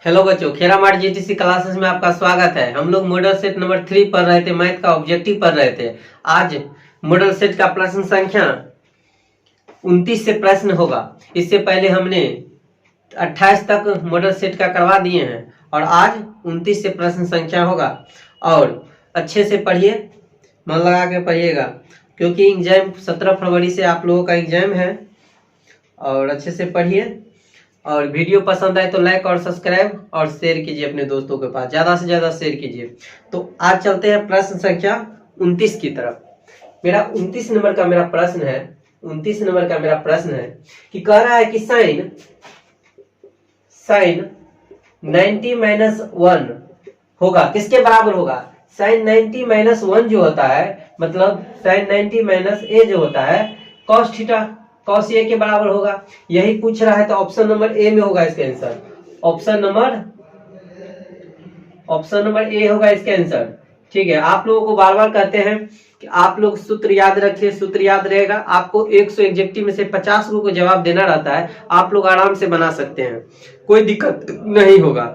Hello बच्चों, खेरा mart GTC classes में आपका स्वागत है। हम लोग मॉडल सेट नंबर 3 पढ़ रहे थे, मैथ का ऑब्जेक्टिव पढ़ रहे थे। आज मॉडल सेट का प्रश्न संख्या 29 से प्रश्न होगा। इससे पहले हमने 28 तक मॉडल सेट का करवा दिए हैं और आज 29 से प्रश्न संख्या होगा। और अच्छे से पढ़िए, मन लगा के पढ़िएगा, क्योंकि एग्जाम 17 फरवरी से आप लोगों का एग्जाम है। और अच्छे से पढ़िए और वीडियो पसंद आए तो लाइक और सब्सक्राइब और शेयर कीजिए अपने दोस्तों के पास, ज्यादा से ज्यादा शेयर कीजिए। तो आज चलते हैं प्रश्न संख्या 29 की तरफ। मेरा 29 नंबर का मेरा प्रश्न है। 29 नंबर का मेरा प्रश्न है कि कह रहा है कि साइन 90 माइनस 1 होगा, किसके बराबर होगा? साइन 90 माइनस 1 जो होता है, मतलब साइन 90 माइनस ए जो होता है, कॉस थीटा कॉस ए के बराबर होगा। यही पूछ रहा है, तो ऑप्शन नंबर ए में होगा इसका आंसर। ऑप्शन नंबर ए होगा इसका आंसर। ठीक है, आप लोगों को बार बार कहते हैं कि आप लोग सूत्र याद रखिए, सूत्र याद रहेगा। आपको 100 एग्जेक्टिव में से 50 को जवाब देना रहता है, आप लोग आराम से बना सकते हैं, कोई दिक्कत नहीं होगा।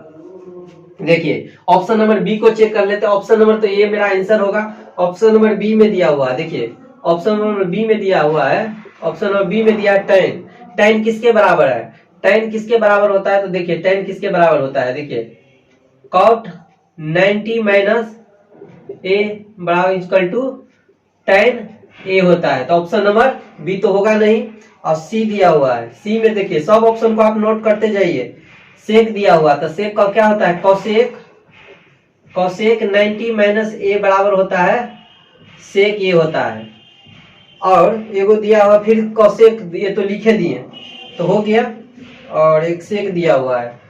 देखिए ऑप्शन नंबर बी को चेक कर लेते हैं। ऑप्शन नंबर तो ये मेरा आंसर होगा। ऑप्शन नंबर बी में दिया हुआ है, देखिए ऑप्शन नंबर बी में दिया हुआ है। ऑप्शन नंबर बी में दिया है tan। tan किसके बराबर है? tan किसके बराबर होता है? तो देखिए tan किसके बराबर होता है, देखिए cot 90 माइनस ए बराबर इक्वल टू tan ए होता है। तो ऑप्शन नंबर बी तो होगा नहीं। और सी दिया हुआ है, सी में देखिए सब ऑप्शन को आप नोट करते जाइए। सेक दिया हुआ, तो सेक का क्या होता है? कॉसेक 90 माइनस ए बराबर होता है सेक ए होता है। और एगो दिया हुआ फिर कॉसेक, ये तो लिखे दिए तो हो गया। और एक सेक दिया हुआ है,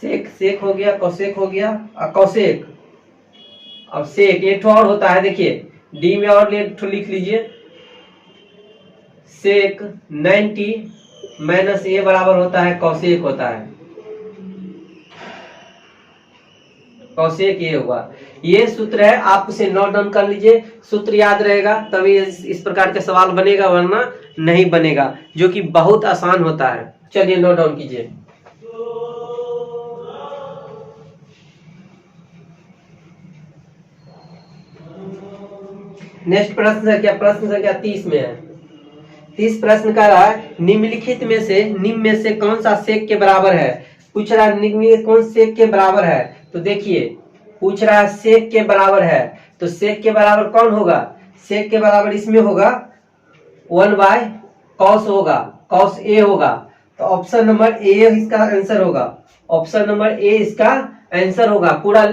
सेक हो गया, कॉसेक हो गया और कॉसेक। अब सेक एक और होता है, देखिए डी में और लिख लीजिए। सेक 90 माइनस ए बराबर होता है कॉसेक होता है, कौशिक ये होगा। ये सूत्र है, आप उसे नोट डाउन कर लीजिए, सूत्र याद रहेगा तभी इस प्रकार के सवाल बनेगा, वरना नहीं बनेगा, जो कि बहुत आसान होता है। चलिए नोट डाउन कीजिए। नेक्स्ट प्रश्न संख्या 30 में है। 30 प्रश्न का रहा है, निम्नलिखित में से कौन सा सेक के बराबर है? पूछ रहा है निम्नलिखित कौन सेक के बराबर है। तो देखिए पूछ रहा है सेक के बराबर है, तो सेक के बराबर कौन होगा? सेक के बराबर इसमें होगा 1 बाय कॉस होगा, कॉस ए होगा। तो ऑप्शन नंबर ए इसका आंसर होगा। ऑप्शन नंबर ए इसका आंसर होगा पूरा।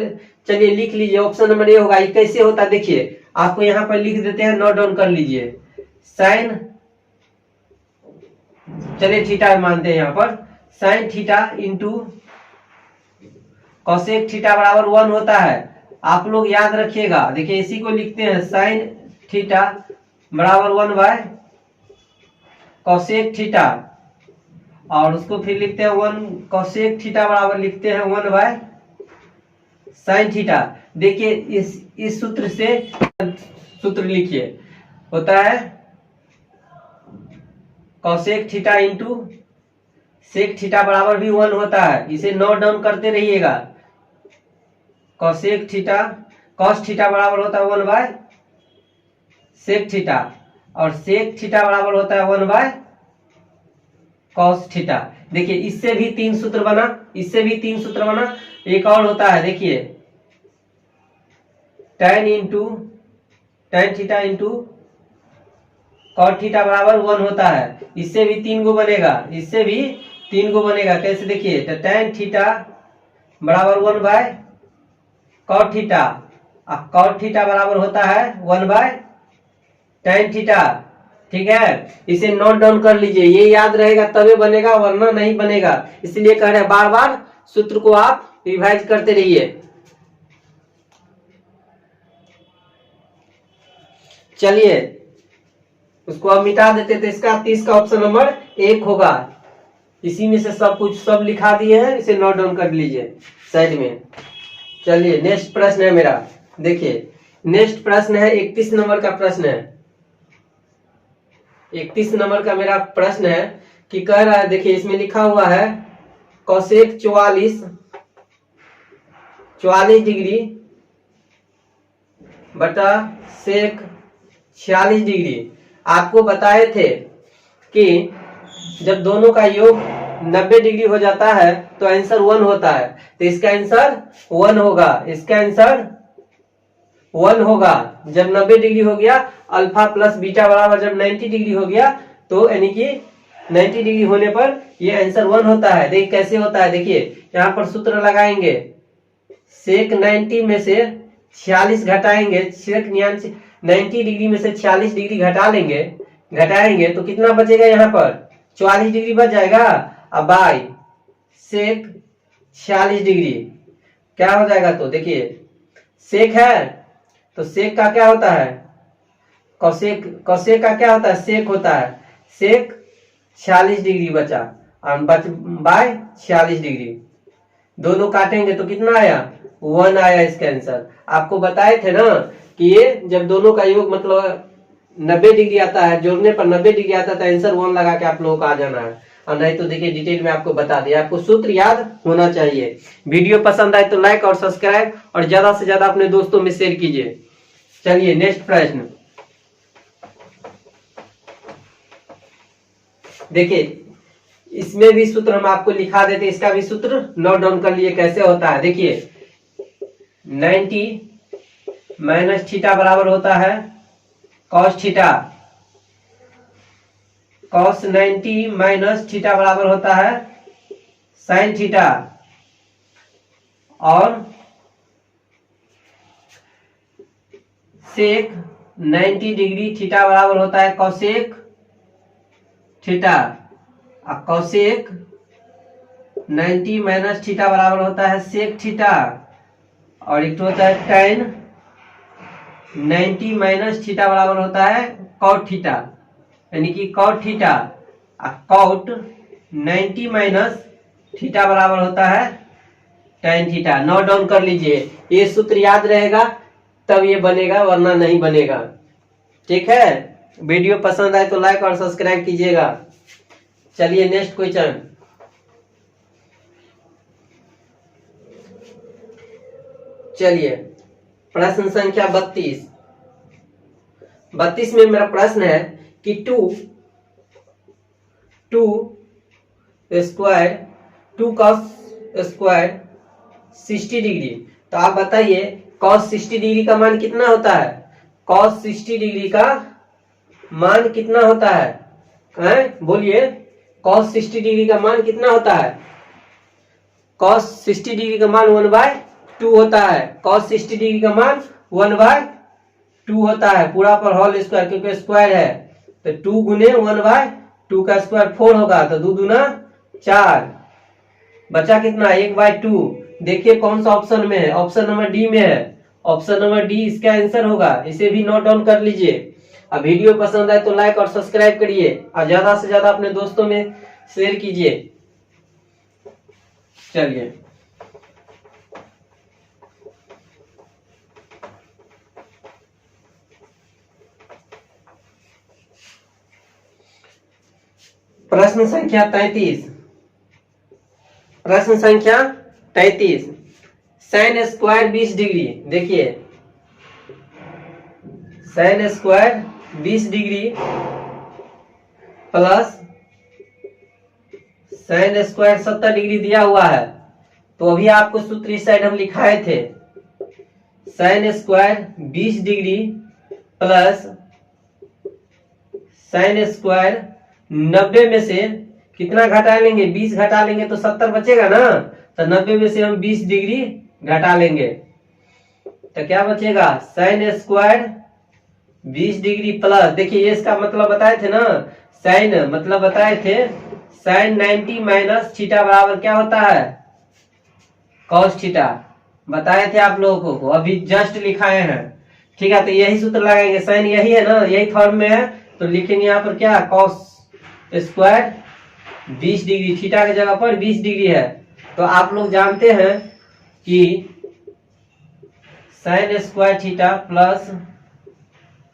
चलिए लिख लीजिए, ऑप्शन नंबर ए होगा। ये कैसे होता है देखिए, आपको यहाँ पर लिख देते हैं, नोट डाउन कर लीजिए। साइन, चलिए थीटा मानते हैं यहाँ पर, sine theta into cosec theta बराबर 1 होता है। आप लोग याद रखिएगा, देखिए इसी को लिखते हैं साइन थीटा बराबर 1 बाय कॉसेक थीटा, और उसको फिर लिखते हैं 1 कॉसेक थीटा बराबर लिखते हैं 1 बाय साइन थीटा। देखिए इस सूत्र से सूत्र लिखिए, होता है cosec theta into sec theta बराबर भी 1 होता है। इसे नोट डाउन करते रहिएगा। कॉसेक थीटा कॉस थीटा बराबर होता है 1 बाय सेक थीटा, और सेक थीटा बराबर होता है 1 बाय कॉस थीटा। देखिए इससे भी 3 सूत्र बना, इससे भी 3 सूत्र बना। एक और होता है, देखिए tan theta into cot theta बराबर 1 होता है। इससे भी 3 गो बनेगा, इससे भी 3 गो बनेगा। कैसे देखिए, तो tan थीटा बराबर 1 by cot theta, cot theta बराबर होता है 1 बाय tan थीटा। ठीक है, इसे नोट डाउन कर लीजिए, ये याद रहेगा तभी बनेगा, वरना नहीं बनेगा। इसलिए कह रहे हैं बार बार सूत्र को आप रिवाइज करते रहिए। चलिए उसको अब मिटा देते, तो इसका 30 का ऑप्शन नंबर 1 होगा। इसी में से सब कुछ सब लिखा दिए हैं, इसे नोट डाउन कर लीजिए साइड में। चलिए नेक्स्ट प्रश्न है मेरा, देखिए नेक्स्ट प्रश्न है 31 नंबर का प्रश्न है। 31 नंबर का मेरा प्रश्न है कि कह रहा है, देखिए इसमें लिखा हुआ है कॉसेक 44 44 डिग्री बटा सेक 46 डिग्री। आपको बताए थे कि जब दोनों का योग 90 डिग्री हो जाता है तो आंसर 1 होता है, तो इसका आंसर 1 होगा। इसका आंसर 1 होगा। जब 90 डिग्री हो गया, अल्फा प्लस बीटा बराबर जब 90 डिग्री हो गया, तो यानी कि 90 डिग्री होने पर ये आंसर 1 होता है। देखिए कैसे होता है, देखिए यहाँ पर सूत्र लगाएंगे, सेक 90 में से 46 घटाएंगे, सेक 90 डिग्री में से 46 डिग्री घटाएंगे तो कितना बचेगा, यहाँ पर 44 डिग्री बच जाएगा। अब बाई सेक 46 डिग्री क्या हो जाएगा, तो देखिए सेक है तो सेक का क्या होता है, कौसेक का क्या होता है, सेक होता है। सेक 46 डिग्री बचा और बाय 46 डिग्री, दोनों काटेंगे तो कितना आया, 1 आया इसका आंसर। आपको बताए थे ना कि ये जब दोनों का योग मतलब 90 डिग्री आता है, जोड़ने पर 90 डिग्री आता है तो आंसर 1 लगा के आप लोगों को आ जाना है, और नहीं तो देखिए डिटेल में आपको बता दिया। आपको सूत्र याद होना चाहिए। वीडियो पसंद आए तो लाइक और सब्सक्राइब और ज्यादा से ज्यादा अपने दोस्तों में शेयर कीजिए। चलिए नेक्स्ट प्रश्न देखिए, इसमें भी सूत्र हम आपको लिखा देते, इसका भी सूत्र नोट डाउन कर लिए कैसे होता है। देखिए 90 माइनस थीटा बराबर होता है cos theta, cos 90 minus theta बराबर होता है साइन थीटा, और सेक 90 डिग्री थीटा बराबर होता है कॉसेक थीटा, और कॉसेक 90 माइनस थीटा बराबर होता है सेक थीटा, और एक होता है tan 90 माइनस थीटा बराबर होता है कॉट थीटा, यानी कि cot theta, cot 90 minus theta बराबर होता है tan थीटा। नोट डाउन कर लीजिए, ये सूत्र याद रहेगा तब ये बनेगा, वरना नहीं बनेगा। ठीक है, वीडियो पसंद आए तो लाइक और सब्सक्राइब कीजिएगा। चलिए नेक्स्ट क्वेश्चन, चलिए प्रश्न संख्या 32 में मेरा प्रश्न है कि 2 स्क्वायर 2 cos स्क्वायर 60 डिग्री। तो आप बताइए cos 60 डिग्री का मान कितना होता है, cos 60 डिग्री का मान कितना होता है, बोलिए cos 60 डिग्री का मान कितना होता है। cos 60 डिग्री का मान 1/2 होता है। cos 60 डिग्री का मान 1/2 होता है, पूरा पर होल स्क्वायर, क्योंकि स्क्वायर है तो 2 गुने 1/2 का स्क्वायर 4 होगा, तो 2 दूना 4, बचा कितना 1/2। देखिए कौन सा ऑप्शन में है, ऑप्शन नंबर डी में है, ऑप्शन नंबर डी इसका आंसर होगा। इसे भी नोट डाउन कर लीजिए। अब वीडियो पसंद आए तो लाइक और सब्सक्राइब करिए और ज्यादा से ज्यादा अपने दोस्तों में शेयर कीजिए। चलिए प्रश्न संख्या 33, प्रश्न संख्या 33, साइन स्क्वायर 20 डिग्री। देखिए sine square 20 degree plus sine square 70 degree दिया हुआ है, तो अभी आपको सूत्र इस साइड हम लिखाए थे, sine square 20 degree plus sine square 90 में से कितना घटा लेंगे, 20 घटा लेंगे तो 70 बचेगा ना, तो 90 में से हम 20 डिग्री घटा लेंगे तो क्या बचेगा, साइन स्क्वायर 20 डिग्री प्लस, देखिए ये इसका मतलब बताए थे ना, साइन मतलब बताए थे साइन 90 माइनस थीटा बराबर क्या होता है, कॉस थीटा, बताए थे आप लोगों को, अभी जस्ट लिखाए हैं। ठीक है, तो यही सूत्र लगाएंगे, साइन यही है ना, यही फॉर्म में है, तो लिखेंगे यहाँ पर क्या, कॉस स्क्वायर 20 डिग्री, थीटा की जगह पर 20 डिग्री है। तो आप लोग जानते हैं कि sine square theta plus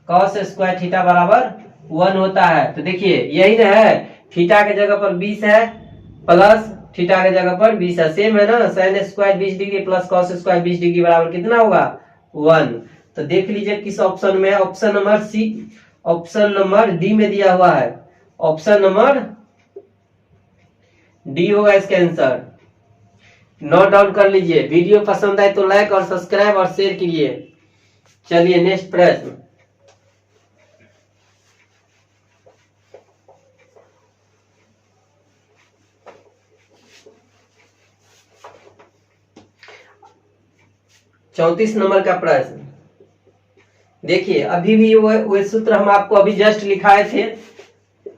cos square theta बराबर 1 होता है। तो देखिए यही ना है, थीटा की जगह पर 20 है प्लस थीटा के जगह पर 20 है, सेम है ना, sine square 20 degree plus cos square 20 degree बराबर कितना होगा 1। तो देख लीजिए किस ऑप्शन में है, option number C, option number D में दिया हुआ है, ऑप्शन नंबर डी होगा इसका आंसर। नोट डाउन कर लीजिए। वीडियो पसंद आए तो लाइक और सब्सक्राइब और शेयर कीजिए। चलिए नेक्स्ट प्रश्न। चौंतीस नंबर का प्रश्न देखिए, अभी भी वो सूत्र हम आपको अभी जस्ट लिखाए थे,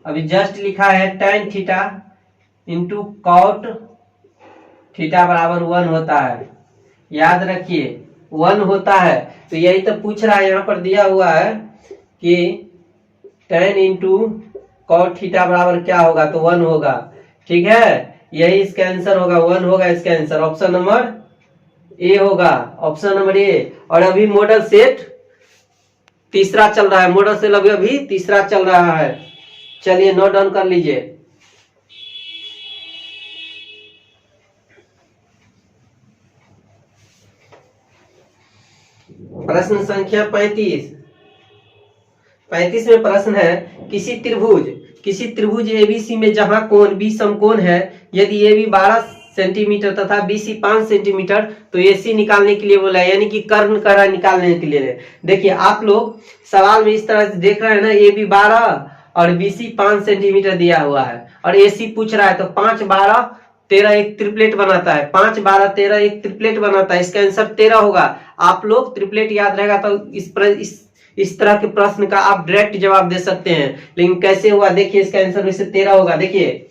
अभी जस्ट लिखा है tan theta into cot theta बराबर 1 होता है। याद रखिए 1 होता है, तो यही तो पूछ रहा है, यहाँ पर दिया हुआ है कि tan इंटू कॉट थीटा बराबर क्या होगा, तो 1 होगा। ठीक है, यही इसका आंसर होगा, 1 होगा इसका आंसर। ऑप्शन नंबर ए होगा, ऑप्शन नंबर ए। और अभी मॉडल सेट तीसरा चल रहा है, मॉडल सेट अभी तीसरा चल रहा है। चलिए नोट डाउन कर लीजिए। प्रश्न संख्या 35। 35 में प्रश्न है, किसी त्रिभुज एबीसी में जहां कोण बी समकोण है, यदि ए बी 12 सेंटीमीटर तथा बीसी 5 सेंटीमीटर, तो एसी निकालने के लिए बोला है, यानी कि कर्ण कड़ा निकालने के लिए। देखिए आप लोग सवाल में इस तरह से देख रहे हैं ना, ए बी 12 और बीसी 5 सेंटीमीटर दिया हुआ है और एसी पूछ रहा है, तो 5 12 13 एक ट्रिपलेट बनाता है, 5 12 13 एक ट्रिपलेट बनाता है, इसका आंसर 13 होगा। आप लोग ट्रिपलेट याद रहेगा तो इस तरह के प्रश्न का आप डायरेक्ट जवाब दे सकते हैं, लेकिन कैसे हुआ देखिए, इसका आंसर में से 13 होगा। देखिए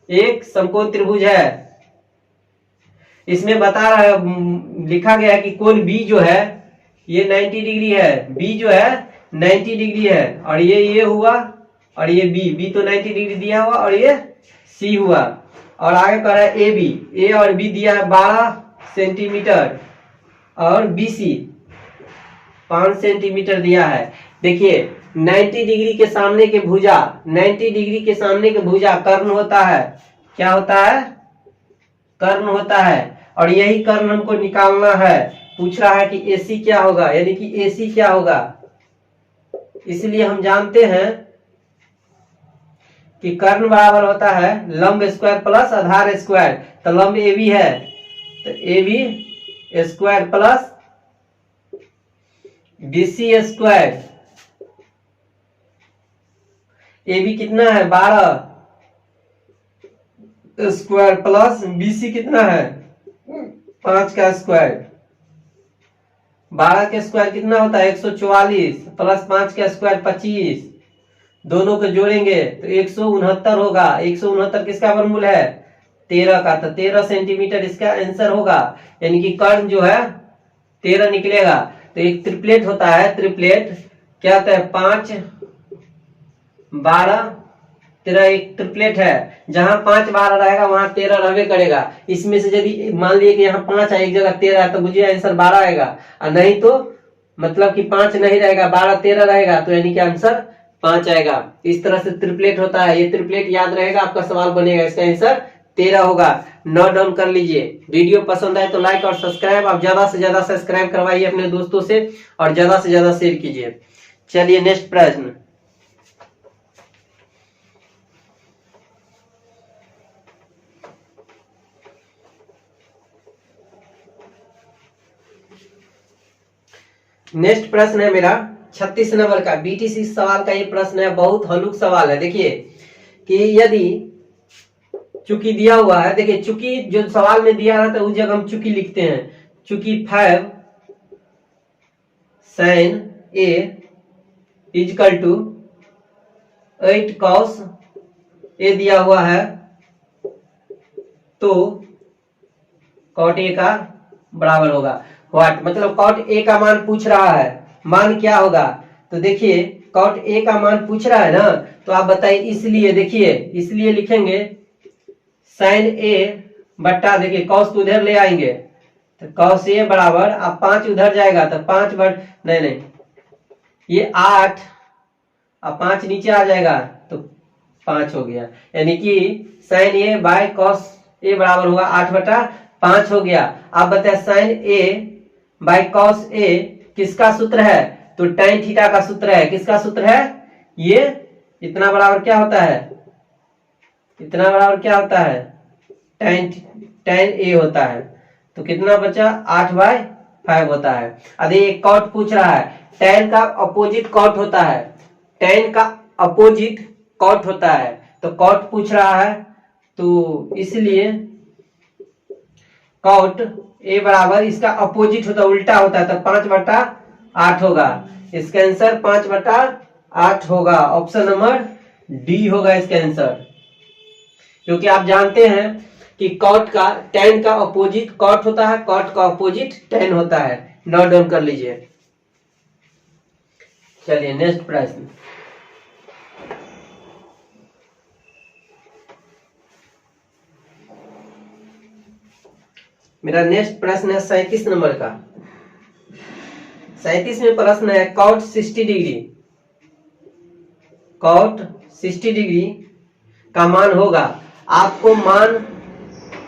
एक समकोण त्रिभुज है, इसमें बता रहा है, लिखा गया है कि कोण बी जो है ये 90 डिग्री है, बी जो है 90 डिग्री है, और ये हुआ, और ये बी तो 90 डिग्री दिया हुआ, और ये सी हुआ। और आगे कह रहा है ए बी, ए और बी दिया है 12 सेंटीमीटर और बीसी 5 सेंटीमीटर दिया है। देखिए 90 डिग्री के सामने के भुजा, 90 डिग्री के सामने के भुजा कर्ण होता है। क्या होता है? कर्ण होता है, और यही कर्ण हमको निकालना है। पूछ रहा है कि एसी क्या होगा, यानी कि एसी क्या होगा। इसलिए हम जानते हैं कि कर्ण बराबर होता है लंब स्क्वायर प्लस आधार स्क्वायर। तो लंब ए बी है, तो A B square plus BC square. A B कितना है 12 स्क्वायर प्लस बीसी कितना है 5 का स्क्वायर। 12 के स्क्वायर कितना होता है 144 प्लस 5 का स्क्वायर 25, दोनों को जोड़ेंगे तो 169 होगा। 169 किसका वर्गमूल है 13 का, तो 13 सेंटीमीटर इसका आंसर होगा, यानी कि कर्ण जो है 13 निकलेगा। तो एक ट्रिपलेट होता है, ट्रिपलेट क्या होता है 5 12 13 एक ट्रिपलेट है। जहां 5 12 रहेगा वहां 13 रहबे करेगा। इसमें से यदि मान लिए कि यहाँ 5 है, एक जगह 13 है, तो मुझे आंसर 12 आएगा, और नहीं तो मतलब कि 5 नहीं रहेगा 12 13 रहेगा, तो यानी कि आंसर 5 आएगा। इस तरह से ट्रिपलेट होता है, ये ट्रिपलेट याद रहेगा, आपका सवाल बनेगा, इसका आंसर 13 होगा। नोट डाउन कर लीजिए। वीडियो पसंद आए तो लाइक और सब्सक्राइब, आप ज्यादा से ज्यादा सब्सक्राइब करवाइए अपने दोस्तों से, और ज्यादा से ज्यादा शेयर कीजिए। चलिए नेक्स्ट प्रश्न। नेक्स्ट प्रश्न है मेरा 36 नंबर का, बीटीसी सवाल का ये प्रश्न है, बहुत हलुक सवाल है। देखिए कि यदि चूंकि दिया हुआ है, देखिए चूंकि जो सवाल में दिया रहता है उस जगह हम चूंकि लिखते हैं, चूंकि 5 sin a equal to 8 cos a दिया हुआ है, तो cot a का बराबर होगा व्हाट, मतलब cot a का मान पूछ रहा है, मान क्या होगा। तो देखिए cot a का मान पूछ रहा है ना, तो आप बताइए, इसलिए देखिए इसलिए लिखेंगे sin a बट्टा, देखिए cos तो उधर ले आएंगे, तो cos a बराबर, अब 5 उधर जाएगा तो 5 बट नहीं ये 8, अब 5 नीचे आ जाएगा तो 5 हो गया, यानी कि sin a बाय cos ए बराबर होगा 8/5 हो गया। आप बताए sign A by cos A किसका सूत्र है? तो tan थीटा का सूत्र है। किसका सूत्र है? ये इतना बराबर क्या होता है? इतना बराबर क्या होता है? tan ए होता है। तो कितना बचा? 8/5 होता है। अरे एक कॉट पूछ रहा है, tan का अपोजिट कॉट होता है, tan का अपोजिट कॉट होता है, तो कॉट पूछ रहा है, तो इसलिए कॉट ए बराबर इसका अपोजिट होता है, उल्टा होता है, तो 5/8 होगा। इसका आंसर 5/8 होगा। ऑप्शन नंबर डी होगा इसका आंसर। क्योंकि आप जानते हैं कि कॉट का tan का अपोजिट कॉट होता है, कॉट का अपोजिट tan होता है। नोट डाउन कर लीजिए। चलिए नेक्स्ट प्रश्न। मेरा नेक्स्ट प्रश्न है 37 नंबर का। 37 में प्रश्न है कॉट 60 डिग्री, कॉट 60 डिग्री का मान होगा। आपको मान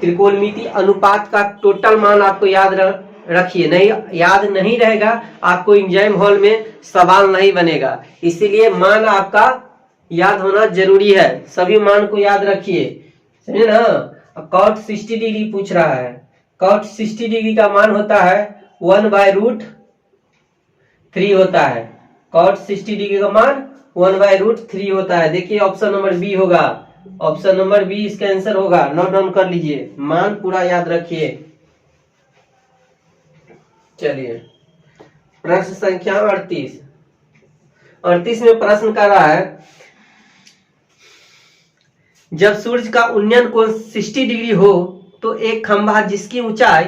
त्रिकोणमिति अनुपात का टोटल मान आपको याद रखिए, नहीं याद नहीं रहेगा आपको एग्जाम हॉल में सवाल नहीं बनेगा, इसीलिए मान आपका याद होना जरूरी है। सभी मान को याद रखिए, समझे ना। कॉट 60 डिग्री पूछ रहा है, कॉट 60 डिग्री का मान होता है 1/√3 होता है। कॉट 60 डिग्री का मान 1/√3 होता है। देखिए ऑप्शन नंबर बी होगा, ऑप्शन नंबर बी इसका आंसर होगा। नोट डाउन कर लीजिए, मान पूरा याद रखिए। चलिए प्रश्न संख्या 38 में प्रश्न कर रहा है, जब सूर्य का उन्नयन कोण 60 डिग्री हो तो एक खंभा जिसकी ऊंचाई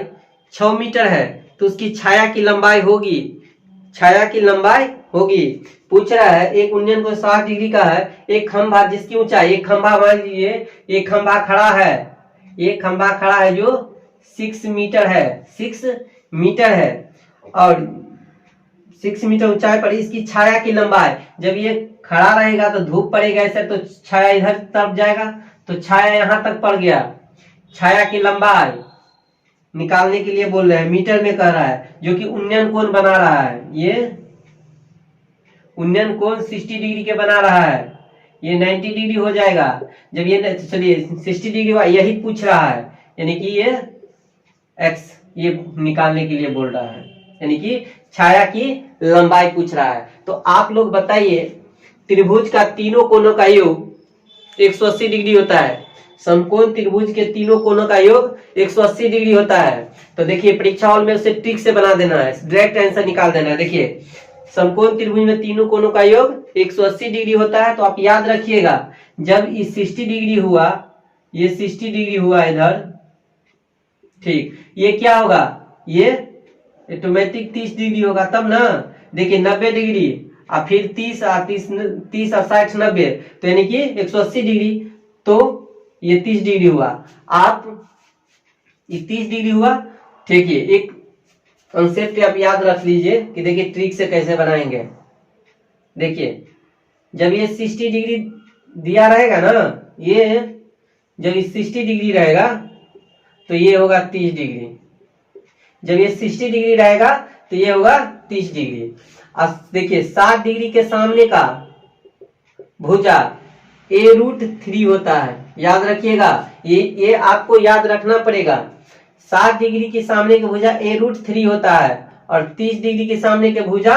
6 मीटर है तो उसकी छाया की लंबाई होगी, छाया की लंबाई होगी। पूछ रहा है एक उन्नयन कोण 60 डिग्री का है, एक खंभा जिसकी ऊंचाई, एक खंभा मान लीजिए, एक खंभा खड़ा है, एक खंभा खड़ा है जो 6 मीटर है, 6 मीटर है, और 6 मीटर ऊंचाई पर इसकी छाया की लंबाई, जब ये खड़ा रहेगा तो धूप पड़ेगा ऐसे, तो छाया इधर तरफ जाएगा, तो छाया यहां तक पड़ गया। छाया की लंबाई निकालने के लिए बोल रहे हैं, मीटर में कह रहा है, जो कि उन्नयन कोण बना रहा है। ये उन्नयन कोण 60 डिग्री के बना रहा है, ये 90 डिग्री हो जाएगा जब ये, चलिए 60 डिग्री यही पूछ रहा है, यानी कि ये एक्स ये निकालने के लिए बोल रहा है, यानी कि छाया की लंबाई पूछ रहा है। तो आप लोग बताइए, त्रिभुज का तीनों कोणों का योग 180 डिग्री होता है, समकोण त्रिभुज के तीनों कोणों का योग 180 डिग्री होता है। तो देखिए परीक्षा हॉल में उसे ट्रिक से बना देना है, डायरेक्ट आंसर निकाल देना है। देखिए समकोण त्रिभुज में तीनों कोणों का योग 180 डिग्री होता है, तो आप याद रखिएगा जब ये 60 डिग्री हुआ, ये 60 डिग्री हुआ इधर, ठीक, ये क्या होगा, ये ऑटोमेटिक 30 डिग्री होगा तब ना। देखिए 90 डिग्री और फिर 30 और 60 90, तो यानी कि 180 डिग्री, तो ये 30 डिग्री हुआ। आप ये 30 डिग्री हुआ, ठीक है। एक कॉन्सेप्ट आप याद रख लीजिए कि देखिए ट्रिक से कैसे बनाएंगे। देखिए जब ये 60 डिग्री दिया रहेगा ना, ये जब ये 60 डिग्री रहेगा तो ये होगा 30 डिग्री, जब ये 60 डिग्री रहेगा तो ये होगा 30 डिग्री। अब देखिए 60 डिग्री के सामने का भुजा a√3 होता है, याद रखिएगा, ये आपको याद रखना पड़ेगा। 60 डिग्री के सामने का भुजा a√3 होता है, और 30 डिग्री के सामने का भुजा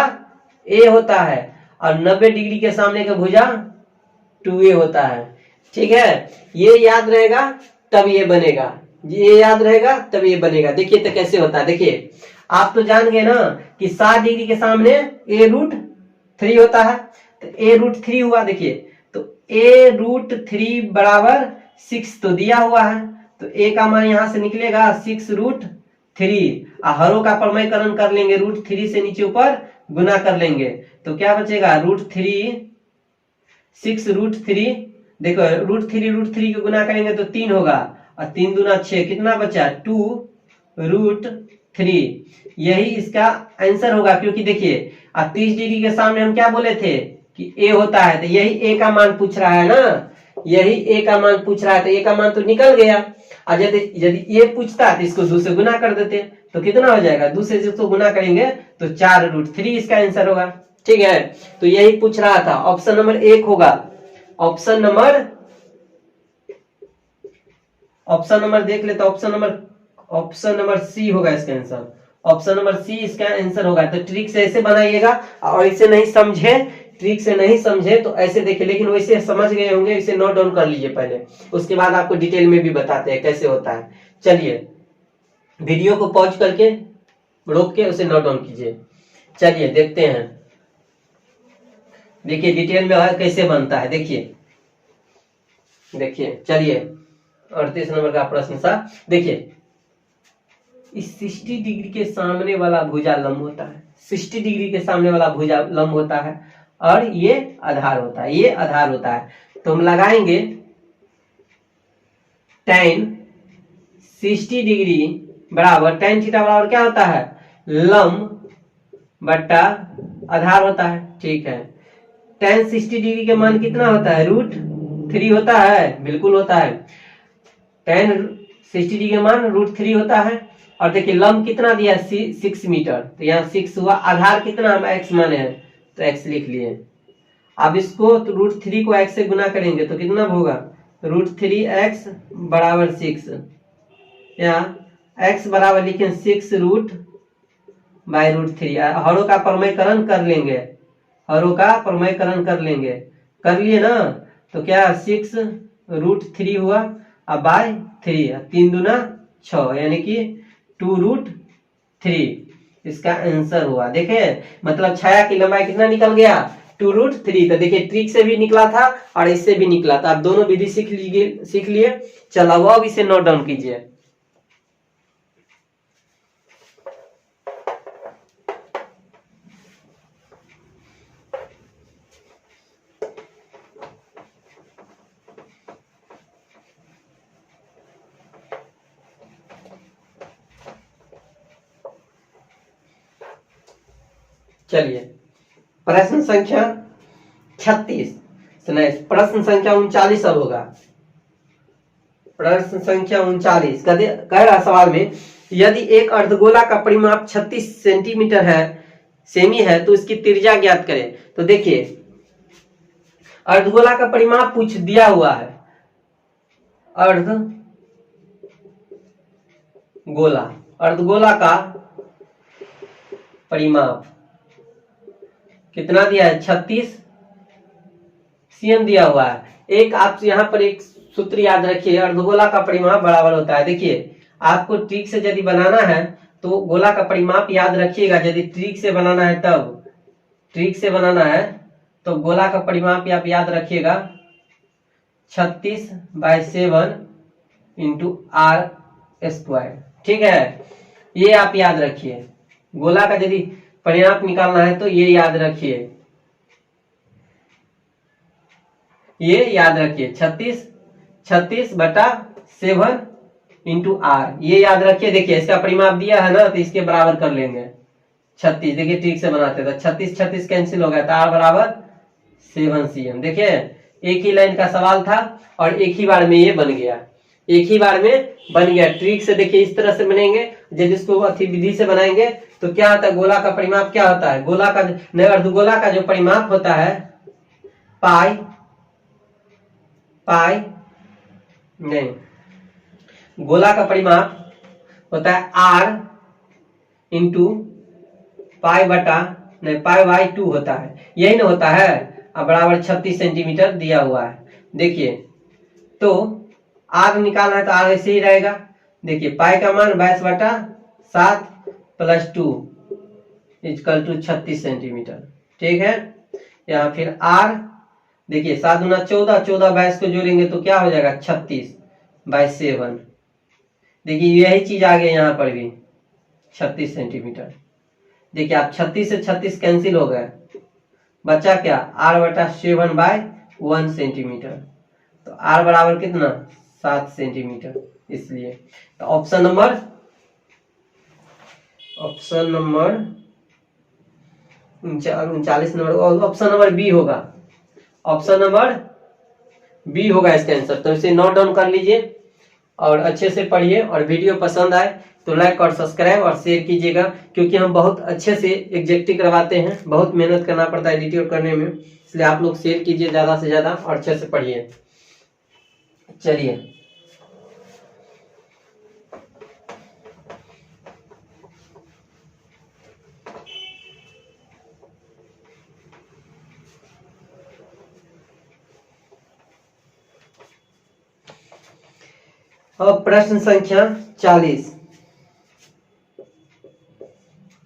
a होता है, और 90 डिग्री के सामने का भुजा 2a होता है। ठीक है, ये याद रहेगा तब ये बनेगा, ये याद रहेगा तब ये बनेगा। देखिए तो कैसे होता है, देखिए आप तो जान गए ना कि 60 डिग्री के सामने a√3 होता है, तो a√3 हुआ। देखिए तो a√3 बराबर 6 तो दिया हुआ है, तो a का मान यहां से निकलेगा 6√3, हरों का प्रमेयकरण कर लेंगे, √3 से नीचे ऊपर गुना कर लेंगे, तो क्या बचेगा √3, 6√3, देखो √3 को गुना करेंगे तो 3 होगा, और 3 दूना 6, कितना बचा 2√3। यही इसका आंसर होगा, क्योंकि देखिए 30 डिग्री के सामने हम क्या बोले थे कि a होता है, तो यही a का मान पूछ रहा है ना, यही ए का मान पूछ रहा है, तो ए का मान तो निकल गया। और यदि यदि ये पूछता है तो इसको 2 से गुना कर देते, तो कितना हो जाएगा, 2 से इसको गुना करेंगे तो 4√3 इसका आंसर होगा। ठीक है, तो यही पूछ रहा था। ऑप्शन नंबर 1 होगा। ऑप्शन नंबर देख लेते, ऑप्शन नंबर सी होगा इसका आंसर। ऑप्शन नंबर सी इसका आंसर होगा। तो ट्रिक से ऐसे बनाइएगा, और इसे नहीं समझे, ट्रिक से नहीं समझे तो ऐसे देखिए, लेकिन वैसे समझ गए होंगे, इसे नोट डाउन कर लीजिए पहले, उसके बाद आपको डिटेल में भी बताते हैं कैसे होता है। चलिए वीडियो को पॉज करके रोक के उसे नोट डाउन कीजिए। चलिए देखते हैं, देखिए डिटेल में कैसे बनता है। देखिए चलिए 38 नंबर का प्रश्न सा देखिए, इस 60 डिग्री के सामने वाला भुजा लंब होता है, 60 डिग्री के सामने वाला भुजा लंब होता है, और ये आधार होता है, ये आधार होता है। तो हम लगाएंगे tan 60 डिग्री बराबर, tan थीटा बराबर क्या होता है, लंब बट्टा आधार होता है। ठीक है, tan 60 डिग्री के मान कितना होता है, √3 होता है, बिल्कुल होता है। tan 60 डिग्री के मान √3 होता है। और देखिए लंब कितना दिया, 6 मीटर, तो यहाँ 6 हुआ। आधार कितना हम x माने हैं, तो x लिख लिए। अब इसको तो √3 को x से गुना करेंगे तो कितना होगा, √3x बराबर 6, यहाँ x बराबर लिखें 6√3। हरों का प्रमेयकरण कर लेंगे, कर लिए ना, तो क्या 6√3 हुआ, अब बाय 3, 3 दूना 6, यानी कि 2√3 इसका आंसर हुआ। देखे मतलब छाया की लंबाई कितना निकल गया, 2√3। तो देखिए ट्रिक से भी निकला था और इससे भी निकला था। आप दोनों विधि सीख लिए। चलो अब इसे नोट डाउन कीजिए। चलिए प्रश्न संख्या 36, प्रश्न संख्या 39 अब होगा। प्रश्न संख्या 39 कह रहा सवाल में, यदि एक अर्धगोला का परिमाप 36 सेंटीमीटर सेमी है तो इसकी त्रिज्या ज्ञात करें। तो देखिए अर्धगोला का परिमाप पूछ दिया हुआ है, अर्धगोला का परिमाप कितना दिया है, 36 cm दिया हुआ है। एक आप यहाँ पर एक सूत्र याद रखिए, अर्धगोला का परिमाप बराबर होता है। देखिए आपको ट्रिक से यदि बनाना है तो गोला का परिमाप याद रखिएगा। यदि ट्रिक से बनाना है तो गोला का परिमाप आप याद रखिएगा 36/7 × r²। ठीक है, ये आप याद रखिए। गोला का यदि परिमाप निकालना है तो ये याद रखिए, 36/7 × r, ये याद रखिए। देखिए इसका परिमाप दिया है ना, तो इसके बराबर कर लेंगे 36। देखिए ठीक से बनाते तो 36 कैंसिल हो गया, तो r बराबर 7 cm। देखिए एक ही लाइन का सवाल था और एक ही बार में ये बन गया, ट्रिक से। देखिए इस तरह से बनेंगे, जब इसको अति विधि से बनाएंगे तो क्या होता है, गोला का परिमाप क्या होता है, अर्धगोला का जो परिमाप होता है पाई नहीं, गोला का परिमाप होता है r × पाई/2 होता है, यही ना होता है। अब बराबर 36 सेंटीमीटर दिया हुआ है। देखिए तो r निकालना है तो r ऐसे ही रहेगा। देखिए पाई का मान 22/7 + 2 = 36 सेंटीमीटर। ठीक है, यहाँ फिर r देखिए 7 दूना 14, 22 को जोड़ेंगे तो क्या हो जाएगा, 36/7। देखिए यही चीज आ गया यहाँ पर भी 36 सेंटीमीटर। देखिए आप 36 से 36 कैंसिल हो गए, बचा क्या, r/7/1 सेंटीमीटर। तो r बराबर कितना, 7 सेंटीमीटर। इसलिए तो option number 39 number, option number B होगा। ऑप्शन नंबर बी होगा इसका आंसर। तो इसे नोट डाउन कर लीजिए और अच्छे से पढ़िए, और वीडियो पसंद आए तो लाइक और सब्सक्राइब और शेयर कीजिएगा, क्योंकि हम बहुत अच्छे से एग्जेक्टिव करवाते हैं, बहुत मेहनत करना पड़ता है एडिटिंग करने में, इसलिए आप लोग शेयर कीजिए ज्यादा से ज्यादा और अच्छे से पढ़िए। चलिए अब प्रश्न संख्या 40।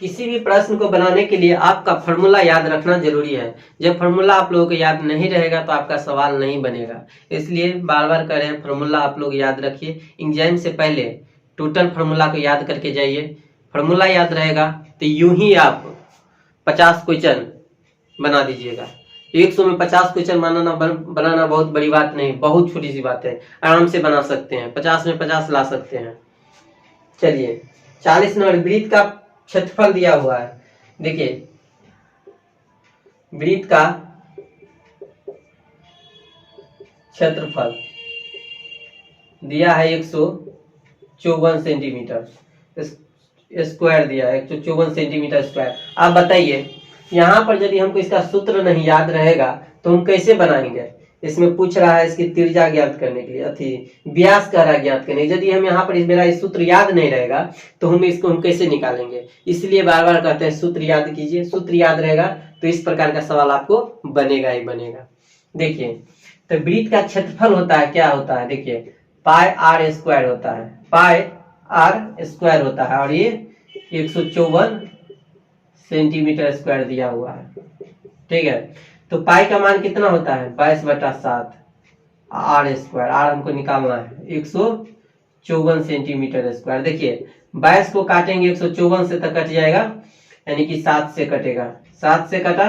किसी भी प्रश्न को बनाने के लिए आपका फॉर्मूला याद रखना जरूरी है। जब फॉर्मूला आप लोगों को याद नहीं रहेगा तो आपका सवाल नहीं बनेगा, इसलिए बार बार कह रहे हैं फॉर्मूला आप लोग याद रखिए। एग्जाम से पहले टोटल फॉर्मूला को याद करके जाइए। फॉर्मूला याद रहेगा तो यूं ही आप 50 क्वेश्चन बना दीजिएगा। 100 में 50 क्वेश्चन बनाना बहुत बड़ी बात नहीं, बहुत छोटी सी बात है, आराम से बना सकते हैं, 50 में 50 ला सकते हैं। चलिए 40 नंबर, वृत्त का क्षेत्रफल दिया हुआ है। देखिए वृत्त का क्षेत्रफल दिया है 154 सेंटीमीटर स्क्वायर दिया है, 154 सेंटीमीटर स्क्वायर। आप बताइए यहाँ पर यदि हमको इसका सूत्र नहीं याद रहेगा तो हम कैसे बनाएंगे। इसमें पूछ रहा है इसकी त्रिज्या ज्ञात करने के लिए, अथी व्यास कह रहा है ज्ञात करने। यदि हम यहाँ पर मेरा इस सूत्र याद नहीं रहेगा तो हम इसको कैसे निकालेंगे। इसलिए बार बार कहते हैं सूत्र याद कीजिए। सूत्र याद रहेगा तो इस प्रकार का सवाल आपको बनेगा ही बनेगा। देखिए तो वृत्त का क्षेत्रफल होता है, क्या होता है, देखिए पाई आर स्क्वायर होता है, पाई आर स्क्वायर होता है, और ये 154 सेंटीमीटर स्क्वायर दिया हुआ है। ठीक है, तो पाई का मान कितना होता है, 22/7 आर स्क्वायर। आर हमको निकालना है 154 सेंटीमीटर स्क्वायर। देखिए 22 को काटेंगे 154 से तो कट जाएगा, यानी कि 7 से कटेगा, 7 से कटा।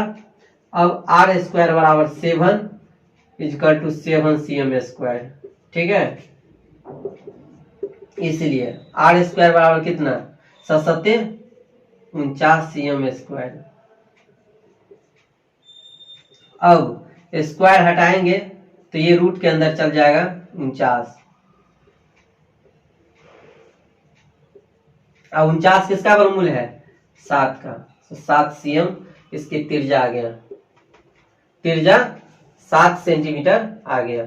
अब आर स्क्वायर बराबर 7 इजकल टू 7 cm स्क्वायर। ठीक है, इसलिए आर स्क्वायर बराबर कितना, 49 cm स्क्वायर। अब स्क्वायर हटाएंगे तो ये रूट के अंदर चल जाएगा 49। अब 49 किसका वर्गमूल है, 7 का, तो 7 cm इसकी त्रिज्या आ गया, त्रिज्या 7 सेंटीमीटर आ गया।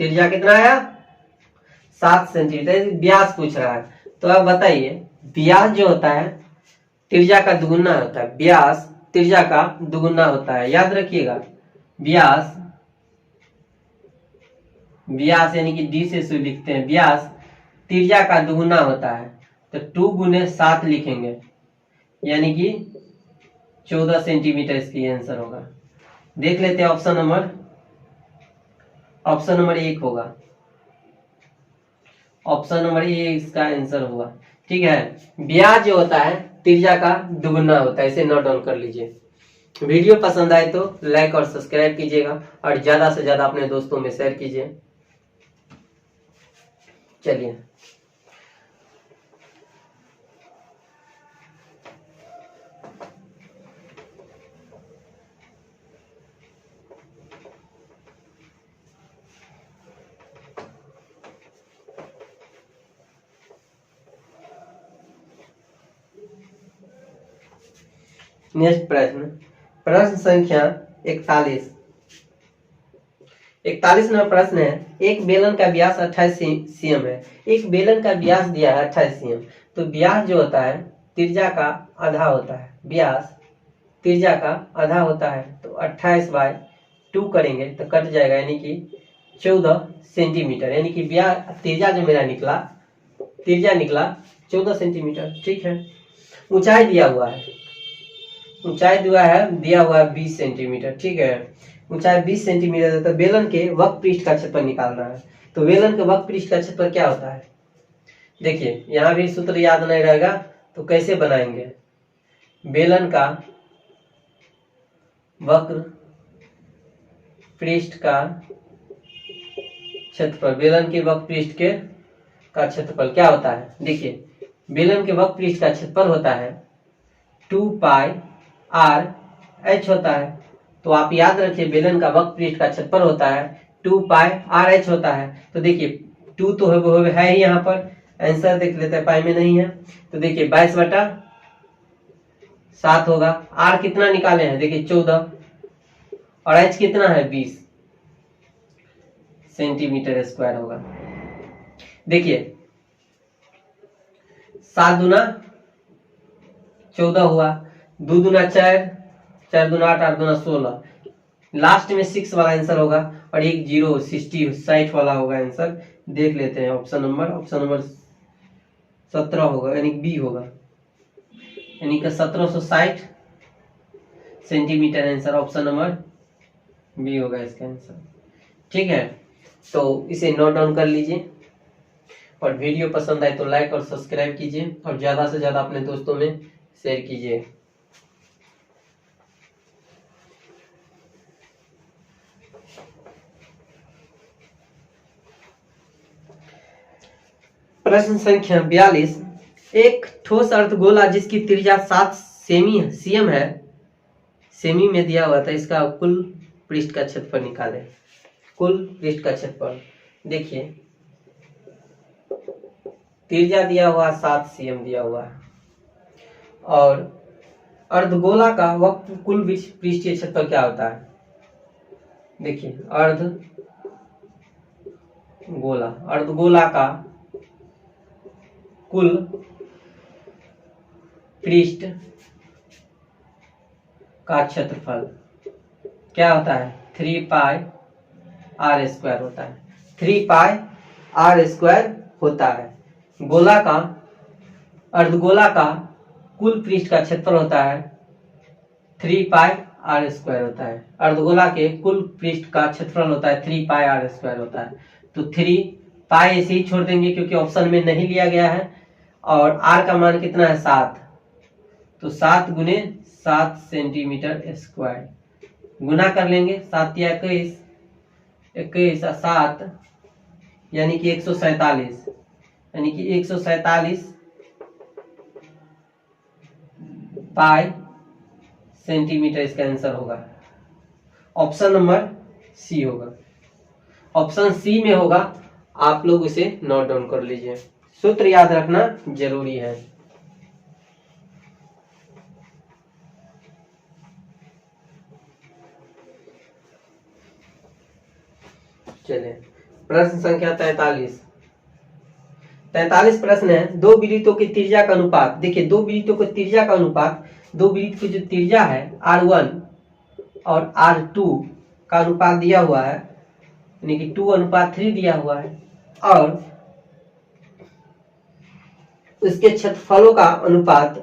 त्रिज्या कितना आया, 7 सेंटीमीटर। व्यास पूछ रहा है, तो अब बताइए व्यास जो होता है त्रिज्या का दुगुना होता है, व्यास त्रिज्या का दुगुना होता है, याद रखिएगा। व्यास, व्यास यानी कि डी से शुरू लिखते हैं, व्यास त्रिज्या का दुगुना होता है, तो 2 गुने 7 लिखेंगे, यानी कि 14 सेंटीमीटर इसकी आंसर होगा। देख लेते हैं ऑप्शन नंबर 1 होगा, ऑप्शन नंबर ए इसका आंसर होगा। ठीक है, व्यास जो होता है त्रिज्या का दुगुना होता है, इसे नोट डाउन कर लीजिए। वीडियो पसंद आए तो लाइक और सब्सक्राइब कीजिएगा और ज्यादा से ज्यादा अपने दोस्तों में शेयर कीजिए। चलिए नेक्स्ट प्रश्न, प्रश्न संख्या 41। 41 नंबर प्रश्न है, एक बेलन का व्यास 28 cm है। एक बेलन का व्यास दिया है 28 cm, तो व्यास जो होता है त्रिज्या का आधा होता है, व्यास त्रिज्या का आधा होता है, तो 28/2 करेंगे तो कट जाएगा, यानी कि 14 सेंटीमीटर, यानी कि व्यास त्रिज्या जो मेरा निकला, त्रिज्या निकला 14 सेंटीमीटर। ठीक है, ऊंचाई दिया हुआ है, ऊंचाई दिया हुआ है 20 सेंटीमीटर। ठीक है, ऊंचाई 20 सेंटीमीटर है, तो बेलन के वक्र पृष्ठ का क्षेत्रफल निकालना है। तो बेलन के वक्र पृष्ठ का क्षेत्रफल क्या होता है, देखिए यहाँ भी सूत्र याद नहीं रहेगा तो कैसे बनाएंगे। बेलन का वक्र पृष्ठ का क्षेत्रफल, बेलन के वक्र पृष्ठ के का क्षेत्रफल क्या होता है, देखिए बेलन के वक्र पृष्ठ का क्षेत्रफल होता है 2πr h होता है। तो आप याद रखिए बेलन का वक्र पृष्ठ का क्षेत्रफल होता है 2 पाई आर एच होता है। तो देखिए 2 तो है ही यहाँ पर, आंसर देख लेते हैं, पाई में नहीं है। तो देखिए 22/7 होगा। आर कितना निकाले हैं, देखिए 14, और एच कितना है 20 सेंटीमीटर स्क्वायर होगा। देखिए 7 दूना 14 हुआ, 2 दूना 4, 4 दूना 8, 8 दूना 16, लास्ट में 6 वाला आंसर होगा, और एक 0 60 वाला होगा आंसर। देख लेते हैं ऑप्शन नंबर 17 होगा, यानी बी होगा, यानी कि 1760 centimetre answer option number B होगा इसका आंसर। ठीक है, तो इसे नोट डाउन कर लीजिए, और वीडियो पसंद आए तो लाइक और सब्सक्राइब कीजिए, और ज्यादा से ज्यादा अपने दोस्तों में शेयर कीजिए। प्रश्न संख्या 42, एक ठोस अर्धगोला जिसकी त्रिज्या 7 सेमी है, सेमी में दिया हुआ था, इसका कुल पृष्ठ का क्षेत्रफल निकाले। कुल पृष्ठ का क्षेत्रफल देखिए, त्रिज्या दिया हुआ 7 cm दिया हुआ है, और अर्धगोला का वक्र कुल पृष्ठीय क्षेत्रफल क्या होता है। देखिए अर्धगोला का कुल पृष्ठ का क्षेत्रफल क्या होता है, 3 पाई आर स्क्वायर होता है। 3 पाई आर स्क्वायर होता है। गोला का, अर्धगोला का कुल पृष्ठ का क्षेत्रफल होता है 3 पाई आर स्क्वायर होता है। अर्धगोला के कुल पृष्ठ का क्षेत्रफल होता है 3 पाई आर स्क्वायर होता है। तो 3 पाई ऐसे ही छोड़ देंगे क्योंकि ऑप्शन में नहीं लिया गया है, और आर का मान कितना है 7, तो 7 गुने 7 सेंटीमीटर स्क्वायर, गुना कर लेंगे, 7 या 21, 21 और 7 यानी कि 147, यानी कि 147 पाई सेंटीमीटर इसका आंसर होगा। ऑप्शन नंबर सी होगा, ऑप्शन सी में होगा। आप लोग उसे नोट डाउन कर लीजिए, सूत्र याद रखना जरूरी है। चलिए प्रश्न संख्या 43 प्रश्न है, दो वृत्तों की त्रिज्या का अनुपात। देखिए दो वृत्तों की त्रिज्या का अनुपात, दो वृत्त की जो त्रिज्या है R1 और R2 का अनुपात दिया हुआ है, यानी कि 2:3 दिया हुआ है, और इसके क्षेत्रफलों का अनुपात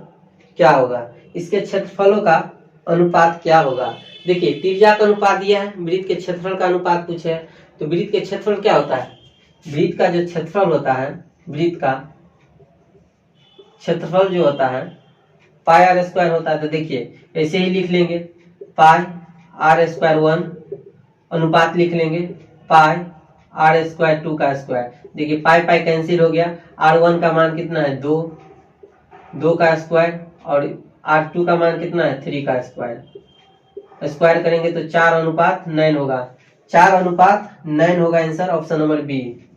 क्या होगा, इसके क्षेत्रफलों का अनुपात क्या होगा। देखिए त्रिज्या का अनुपात दिया है, वृत्त के क्षेत्रफल का अनुपात पूछे है, तो वृत्त के क्षेत्रफल क्या होता है, वृत्त का जो क्षेत्रफल होता है, वृत्त का क्षेत्रफल जो होता है पाई आर स्क्वायर होता है। तो देखिए ऐसे ही लिख लेंगे, पाई आर स्क्वायर 1, अनुपात लिख लेंगे पाई आर स्क्वायर 2 का स्क्वायर। देखिए पाई पाई कैंसिल हो गया, R1 का मान कितना है 2 का स्क्वायर, और R2 का मान कितना है 3 का स्क्वायर। स्क्वायर करेंगे तो 4:9 होगा, 4:9 होगा answer option number B,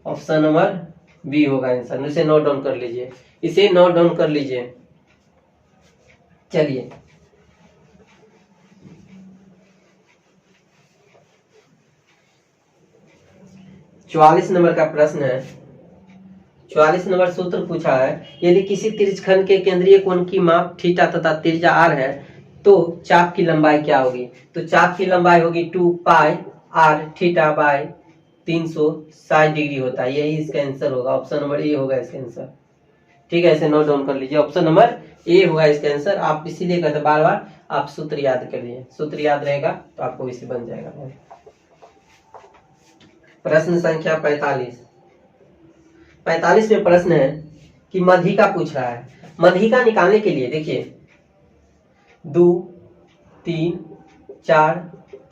option number B होगा आंसर। इसे नोट डाउन कर लीजिए, इसे नोट डाउन कर लीजिए। चलिए 44 नंबर का प्रश्न है। 44 नंबर सूत्र पूछा है, यदि किसी त्रिज्यखंड के केंद्रीय कोण की माप थीटा तथा त्रिज्या r है तो चाप की लंबाई क्या होगी। तो चाप की लंबाई होगी 2 पाई r थीटा बाय 360 डिग्री होता है, यही इसका आंसर होगा। ऑप्शन नंबर ए होगा इसका आंसर। ठीक है, इसे नोट डाउन कर लीजिए, ऑप्शन नंबर ए होगा इसका आंसर। आप इसीलिए कहते बार बार आप सूत्र याद कर लीजिए, सूत्र याद रहेगा तो आपको इसे बन जाएगा। प्रश्न संख्या 45 में प्रश्न है कि मध्यिका पूछ रहा है। मध्यिका निकालने के लिए देखिए 2 3 4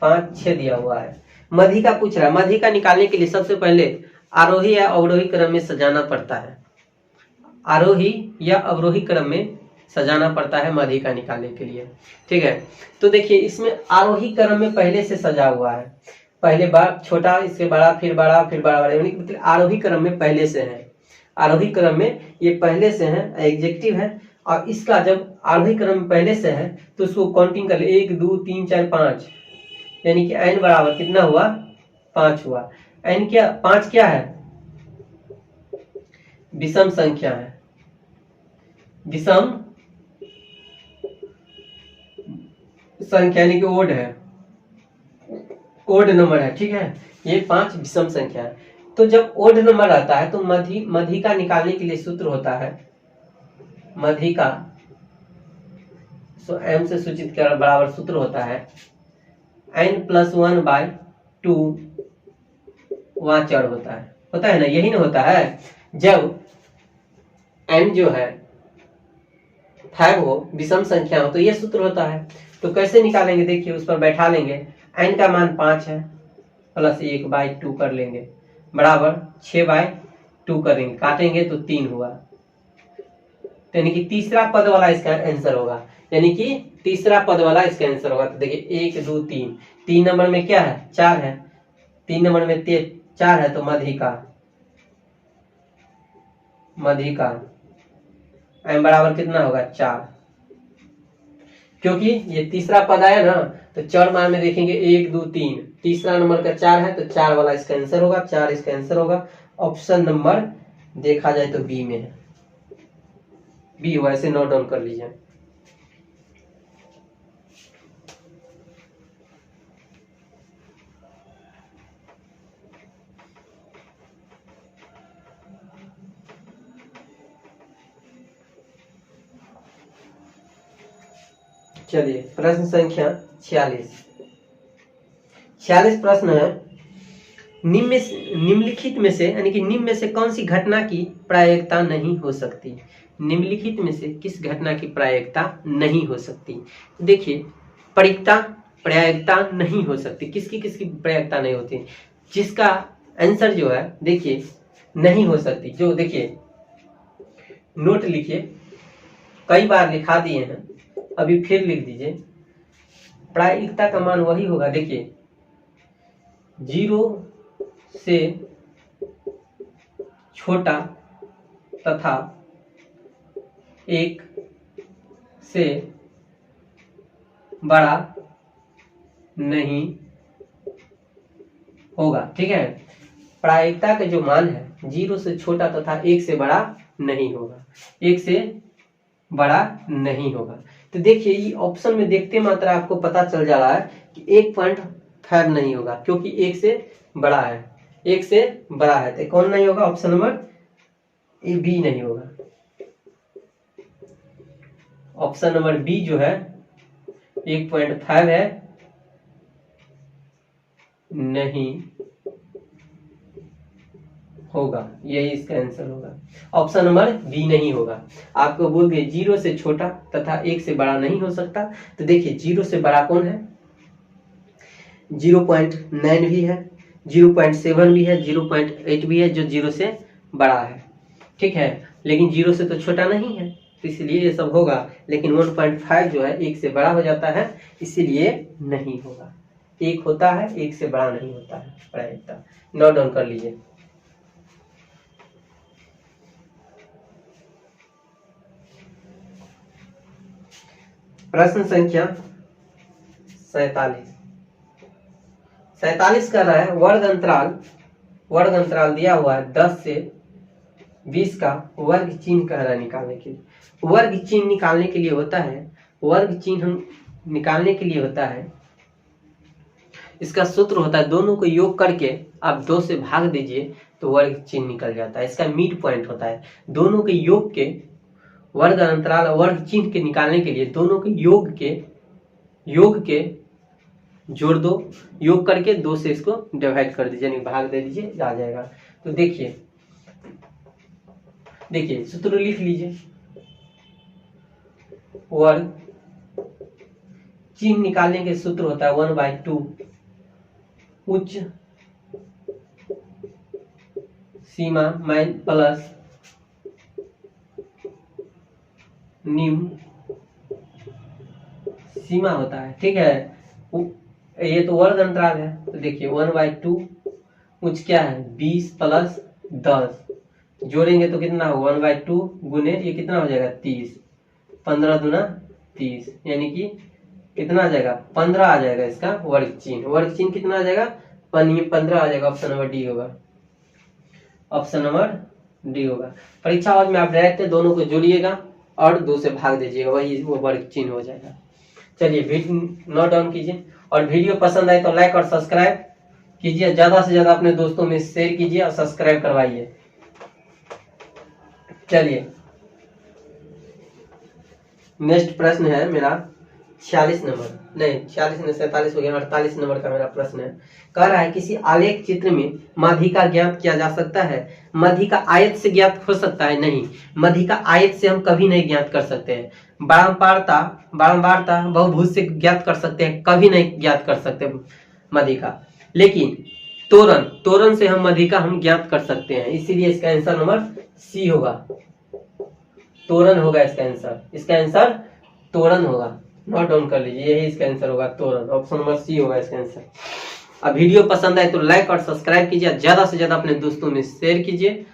5 6 दिया हुआ है, मध्यिका पूछ रहा है। मध्यिका निकालने के लिए सबसे पहले आरोही या अवरोही क्रम में सजाना पड़ता है, आरोही या अवरोही क्रम में सजाना पड़ता है मध्यिका निकालने के लिए। ठीक है, तो देखिए इसमें आरोही क्रम में पहले से सजा हुआ है, पहले बार छोटा, इसके बड़ा, फिर बड़ा, फिर बड़ा बड़ा, यानी मतलब आरोही क्रम में पहले से है, आरोही क्रम में ये पहले से है, एग्जेक्टिव है। और इसका जब आरोही क्रम में पहले से है तो उसको काउंटिंग कर ले, 1 2 3 4 5, यानी कि n बराबर कितना हुआ, 5 हुआ। n क्या, 5 क्या है, विषम संख्या है, विषम संख्या यानी कि ओड है, ओड नंबर है, ठीक है। ये 5 विषम संख्या है। तो जब ओड नंबर आता है तो मध्यिका निकालने के लिए सूत्र होता है, मध्यिका m से सूचित कर बराबर सूत्र होता है n+1/2, वहां चर होता है ना, यही ना होता है। जब n जो है 5 हो, विषम संख्या हो, तो ये सूत्र होता है। तो कैसे निकालेंगे, देखिए उस पर बैठा लेंगे, n का मान 5 है, प्लस 1/2 कर लेंगे, बराबर 6/2 करेंगे, काटेंगे तो 3 हुआ। यानी कि तीसरा पद वाला इसका आंसर होगा, यानी कि तीसरा पद वाला इसका आंसर होगा। तो देखिए 1 2 3, 3 नंबर में क्या है, 4 है, 3 नंबर में 4 है, तो मध्यिका, मध्यिका m बराबर कितना होगा, 4। क्योंकि ये तीसरा पद आया ना, तो चर मान में देखेंगे 1 2 3, तीसरा नंबर का 4 है, तो 4 वाला इसका आंसर होगा, 4 इसका आंसर होगा। ऑप्शन नंबर देखा जाए तो बी में है, बी वैसे नोट डाउन कर लीजिए। चलिए प्रश्न संख्या 46 प्रश्न है, निम्नलिखित में से, यानी कि निम्न में से कौन सी घटना की प्रायिकता नहीं हो सकती, निम्नलिखित में से किस घटना की प्रायिकता नहीं हो सकती। देखिए प्रायिकता नहीं हो सकती, किसकी किसकी प्रायिकता नहीं होती, जिसका आंसर जो है देखिए नहीं हो सकती, जो देखिए नोट लिखिए, कई बार लिखा दिए हैं, अभी फिर लिख दीजिए। प्रायिकता का मान वही होगा, देखिए 0 से छोटा तथा 1 से बड़ा नहीं होगा, ठीक है। प्रायिकता का जो मान है 0 से छोटा तथा 1 से बड़ा नहीं होगा, 1 से बड़ा नहीं होगा। तो देखिए ये ऑप्शन में देखते मात्र आपको पता चल जा रहा है कि 1.5 नहीं होगा, क्योंकि 1 से बड़ा है, 1 से बड़ा है, तो कौन नहीं होगा, ऑप्शन नंबर ए बी नहीं होगा। ऑप्शन नंबर बी जो है 1.5 है, नहीं होगा, यही इसका आंसर होगा। ऑप्शन नंबर बी नहीं होगा। आपको बोल दिए 0 से छोटा तथा 1 से बड़ा नहीं हो सकता, तो देखिए 0 से बड़ा कौन है, 0.9 भी है, 0.7 भी है, 0.8 भी है, जो 0 से बड़ा है, ठीक है। लेकिन 0 से तो छोटा नहीं है, तो इसलिए ये सब होगा। लेकिन 1.5 जो है 1 से बड़ा हो जाता है, इसीलिए नहीं होगा। 1 होता है, 1 से बड़ा नहीं होता है प्रायिकता। नोट डाउन कर लीजिए। प्रश्न संख्या 47 कर रहा है, वर्ग अंतराल दिया हुआ है 10 से 20 का वर्ग चिन्ह कह रहा है निकालने के लिए। वर्ग चिन्ह निकालने के लिए होता है, वर्ग चिन्ह निकालने के लिए होता है, इसका सूत्र होता है दोनों को योग करके आप 2 से भाग दीजिए तो वर्ग चिन्ह निकल जाता है। इसका मिड पॉइंट होता है, दोनों के योग के, वर्ग अंतराल वर्ग चिन्ह के निकालने के लिए दोनों के योग के जोड़ दो, योग करके 2 से इसको डिवाइड कर दीजिए, यानी भाग दे दीजिए, आ जाएगा। तो देखिए सूत्र लिख लीजिए, वर्ग चिन्ह निकालने के सूत्र होता है 1/2 उच्च सीमा प्लस निम्न सीमा होता है, ठीक है। ये तो वर्ग अंतराल है, तो देखिए 1/2 कुछ क्या है 20 प्लस 10 जोड़ेंगे तो कितना हो 1/2 गुने ये कितना हो जाएगा 30, 15 दूना 30 यानी कि कितना आ जाएगा 15 आ जाएगा इसका वर्ग चिन्ह। वर्ग चिन्ह कितना आ जाएगा 15 आ जाएगा। ऑप्शन नंबर डी होगा, ऑप्शन नंबर डी होगा। परीक्षा हॉल में आप डायरेक्ट दोनों को जोड़िएगा और 2 से भाग दीजिएगा, वही वो वर्ग चिन्ह हो जाएगा। चलिए वीडियो नोट डाउन कीजिए और वीडियो पसंद आए तो लाइक और सब्सक्राइब कीजिए, ज्यादा से ज्यादा अपने दोस्तों में शेयर कीजिए और सब्सक्राइब करवाइए। चलिए नेक्स्ट प्रश्न है मेरा 46 नंबर, नहीं 46 में 47 हो गया, 48 नंबर का मेरा प्रश्न है। कह रहा है किसी आलेख चित्र में माध्यिका ज्ञात किया जा सकता है। माध्यिका आयत से ज्ञात हो सकता है? नहीं, माध्यिका आयत से हम कभी नहीं ज्ञात कर सकते हैं। बारंबारता बहुभुज से ज्ञात कर सकते हैं, कभी नहीं ज्ञात कर सकते माध्यिका। लेकिन तोरण से हम माध्यिका हम ज्ञात कर सकते हैं, इसीलिए इसका आंसर नंबर सी होगा, तोरण होगा इसका आंसर। इसका आंसर तोरण होगा, नोट डाउन कर लीजिए, यही इसका आंसर होगा तोरण। ऑप्शन नंबर सी होगा इसका आंसर। अब वीडियो पसंद आए तो लाइक और सब्सक्राइब कीजिए, ज्यादा से ज्यादा अपने दोस्तों में शेयर कीजिए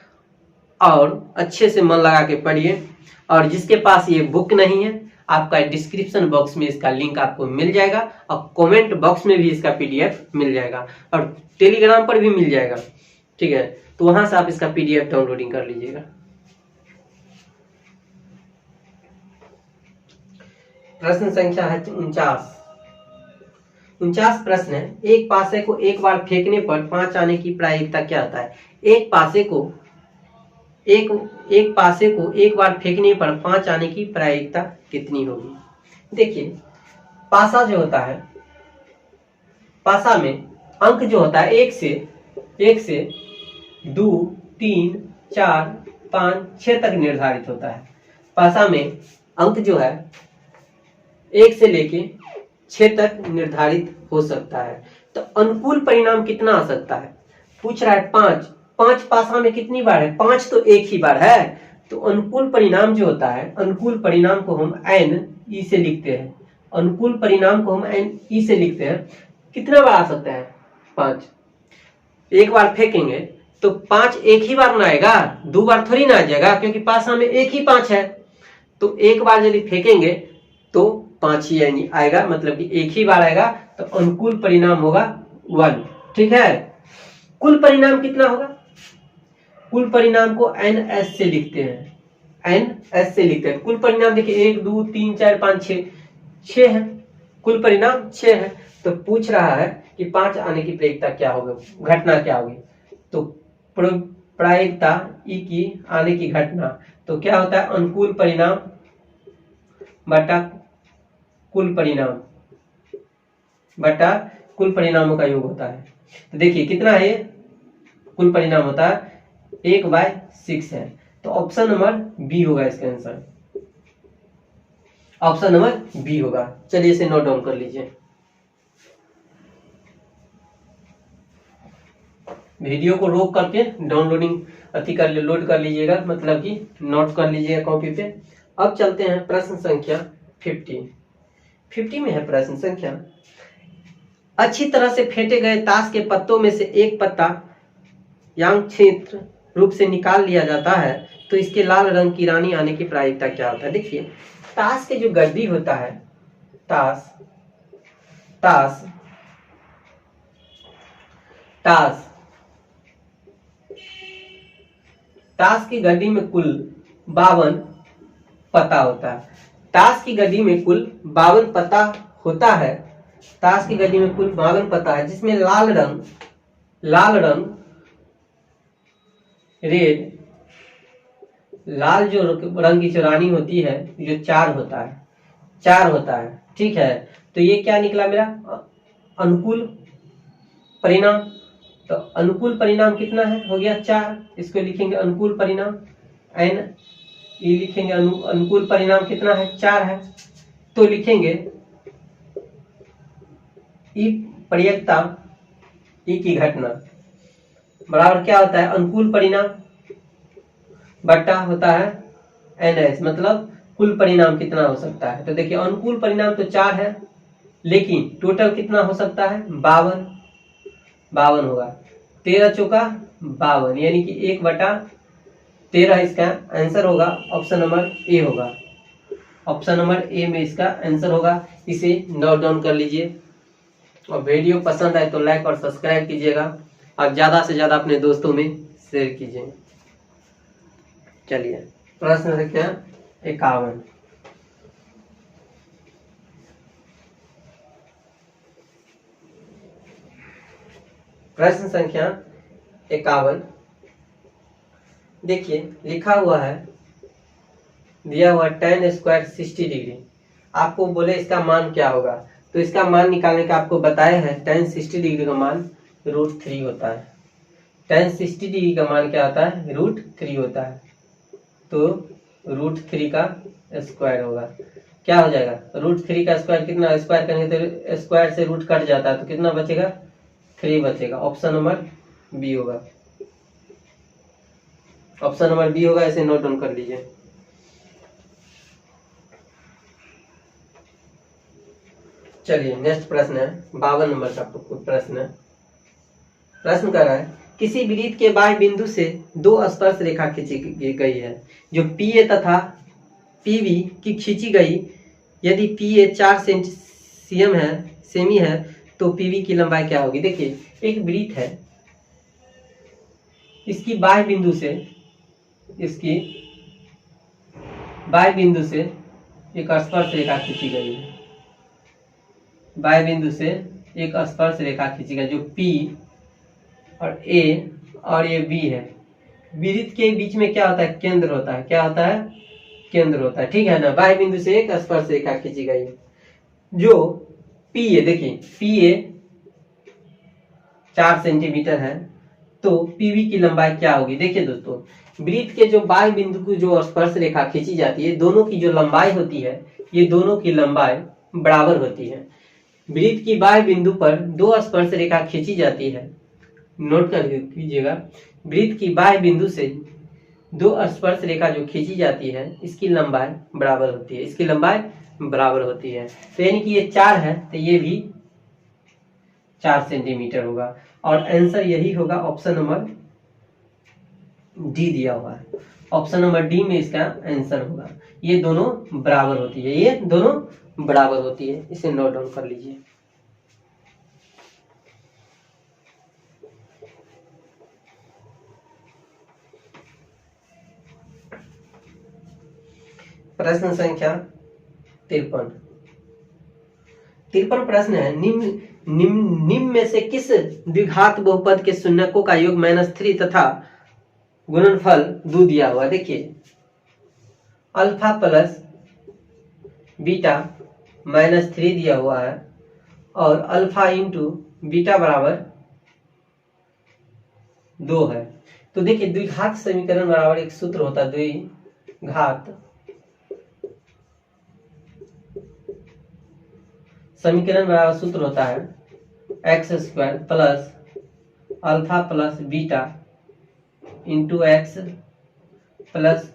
और अच्छे से मन लगा के पढ़िए। और जिसके पास ये बुक नहीं है, आपका डिस्क्रिप्शन बॉक्स में इसका लिंक आपको मिल जाएगा और कमेंट बॉक्स में भी इसका पीडीएफ मिल जाएगा और टेलीग्राम पर भी मिल जाएगा, ठीक है। तो वहां से आप इसका पीडीएफ डाउनलोडिंग कर लीजिएगा। प्रश्न संख्या है 49 प्रश्न है। एक पासे को एक बार फेंकने पर 5 आने की प्रायिकता क्या होता है? एक पासे को एक बार फेंकने पर 5 आने की प्रायिकता कितनी होगी? देखिए पासा जो होता है, पासा में अंक जो होता है 1 से 2 3 4 5 6 तक निर्धारित होता है। पासा में अंक जो है 1 से लेके 6 तक निर्धारित हो सकता है। तो अनुकूल परिणाम कितना आ सकता है? पूछ रहा है 5 पासा में कितनी बार है? 5 तो एक ही बार है। तो अनुकूल परिणाम जो होता है, अनुकूल परिणाम को हम n ई से लिखते हैं। अनुकूल परिणाम को हम n ई से लिखते हैं। कितना बार आ सकता है? 5। एक बार फेंकेंगे तो 5 एक ही बार ना आएगा, 2 बार थोड़ी ना आ जाएगा, क्योंकि पासा में एक ही 5 है। तो एक बार यदि फेंकेंगे तो 5 ही आएगा, मतलब कि एक ही बार आएगा। तो अनुकूल परिणाम होगा 1, ठीक है। कुल परिणाम कितना होगा? कुल परिणाम को NS से लिखते हैं, NS से लिखते हैं। कुल परिणाम देखिए 1 2 3 4 5 6 है, कुल परिणाम 6 है। तो पूछ रहा है कि 5 आने की प्रायिकता क्या होगी, घटना क्या होगी? तो प्रायिकता ई की आने की घटना तो क्या होता है? अनुकूल परिणाम बटा कुल परिणाम बटा कुल परिणामों का योग होता है। तो देखिए कितना है, कुल परिणाम होता है 1/6 है। तो ऑप्शन नंबर बी होगा इसका आंसर, ऑप्शन नंबर बी होगा। चलिए इसे नोट डाउन कर लीजिए। वीडियो को रोक करके डाउनलोडिंग लोड कर लीजिएगा, मतलब कि नोट कर लीजिएगा कॉपी पे। अब चलते हैं प्रश्न संख्या 50 में है प्रश्न संख्या। अच्छी तरह से फेंटे गए ताश के पत्तों में से एक पत्ता यांग क्षेत्र रूप से निकाल लिया जाता है, तो इसके लाल रंग की रानी आने की प्रायिकता क्या होता है? देखिए ताश के जो गड्डी होता है, ताश की गड्डी में कुल 52 पत्ता होता है। ताश की गड्डी में कुल 52 पत्ता होता है। ताश की गड्डी में कुल 52 पत्ता है, जिसमें लाल रंग रेड, लाल जो रंग की जो रानी होती है जो 4 होता है, ठीक है। तो ये क्या निकला मेरा? अनुकूल परिणाम। तो अनुकूल परिणाम कितना है? हो गया 4। इसको लिखेंगे अनुकूल परिणाम, n ई लिखेंगे। अनुकूल परिणाम कितना है? 4 है। तो लिखेंगे ई प्रायिकता ई की घटना बराबर क्या होता है? अनुकूल परिणाम बट्टा होता है NS, मतलब कुल परिणाम कितना हो सकता है। तो देखिए अनुकूल परिणाम तो 4 है, लेकिन टोटल कितना हो सकता है 52 52 होगा। 13 चौका 52 यानी कि 1/13 इसका आंसर होगा। ऑप्शन नंबर ए होगा। ऑप्शन नंबर ए में इसका आंसर होगा। इसे नोट डाउन कर लीजिए और वीडियो पसंद आए तो लाइक और सब्सक्राइब कीजिएगा और ज्यादा से ज्यादा अपने दोस्तों में शेयर कीजिए। चलिए प्रश्न संख्या 51। प्रश्न संख्या 51 देखिए लिखा हुआ है, दिया हुआ tan स्क्वायर 60 डिग्री। आपको बोले इसका मान क्या होगा, तो इसका मान निकालने का आपको बताया है। tan 60 डिग्री का मान √3 होता है। tan 60 डिग्री का मान क्या होता है, √3 होता है। तो √3 का स्क्वायर होगा, क्या हो जाएगा √3 का स्क्वायर कितना, स्क्वायर करेंगे तो स्क्वायर से रूट कट जाता है तो कितना बचेगा 3 बचेगा। ऑप्शन नंबर बी होगा। ऑप्शन नंबर बी होगा, इसे नोट डाउन कर लीजिए। चलिए नेक्स्ट प्रश्न है 52 नंबर का प्रश्न है। प्रश्न कर रहा है, किसी वृत्त के बाह्य बिंदु से 2 स्पर्श रेखा खींची गई है जो PA तथा PB की खींची गई। यदि PA 4 सेमी है तो PB की लंबाई क्या होगी। देखिए एक वृत्त है, इसकी बाह्य बिंदु से एक स्पर्श रेखा खींची गई है। बाह्य बिंदु से एक स्पर्श रेखा खींची गई जो P और A और ये B है। वृत्त के बीच में क्या होता है, केंद्र होता है। क्या होता है, केंद्र होता है, ठीक है ना। बाह्य बिंदु से एक स्पर्श रेखा खींची गई जो PA, देखिए PA 4 सेंटीमीटर है तो PB की लंबाई क्या होगी। देखिए दोस्तों, वृत्त के जो बाह्य बिंदु को जो स्पर्श रेखा खींची जाती है, दोनों की जो लंबाई होती है, ये दोनों की लंबाई बराबर होती है। वृत्त की बाह्य बिंदु पर 2 स्पर्श रेखा खींची जाती है। नोट कर लीजिएगा, वृत्त की बाह्य बिंदु से 2 स्पर्श रेखा जो खींची जाती है, इसकी लंबाई बराबर होती है। इसकी लंबाई बराबर होती है, तो यानी कि ये 4 है तो ये भी 4 सेंटीमीटर होगा। और आंसर यही होगा, ऑप्शन नंबर डी दिया हुआ है। ऑप्शन नंबर डी में इसका आंसर होगा। ये दोनों बराबर होती है, ये दोनों बराबर होती है। इसे नोट डाउन कर लीजिए। प्रश्न संख्या 53 प्रश्न है, निम्न में से किस द्विघात बहुपद के शून्यकों का योग -3 तथा गुणनफल 2 दिया हुआ। देखिए अल्फा प्लस बीटा -3 दिया हुआ है और अल्फा इंटू बीटा बराबर 2 है। तो देखिए द्विघात समीकरण बराबर एक सूत्र होता है, द्विघात समीकरण बराबर सूत्र होता है x² plus alpha plus beta into x plus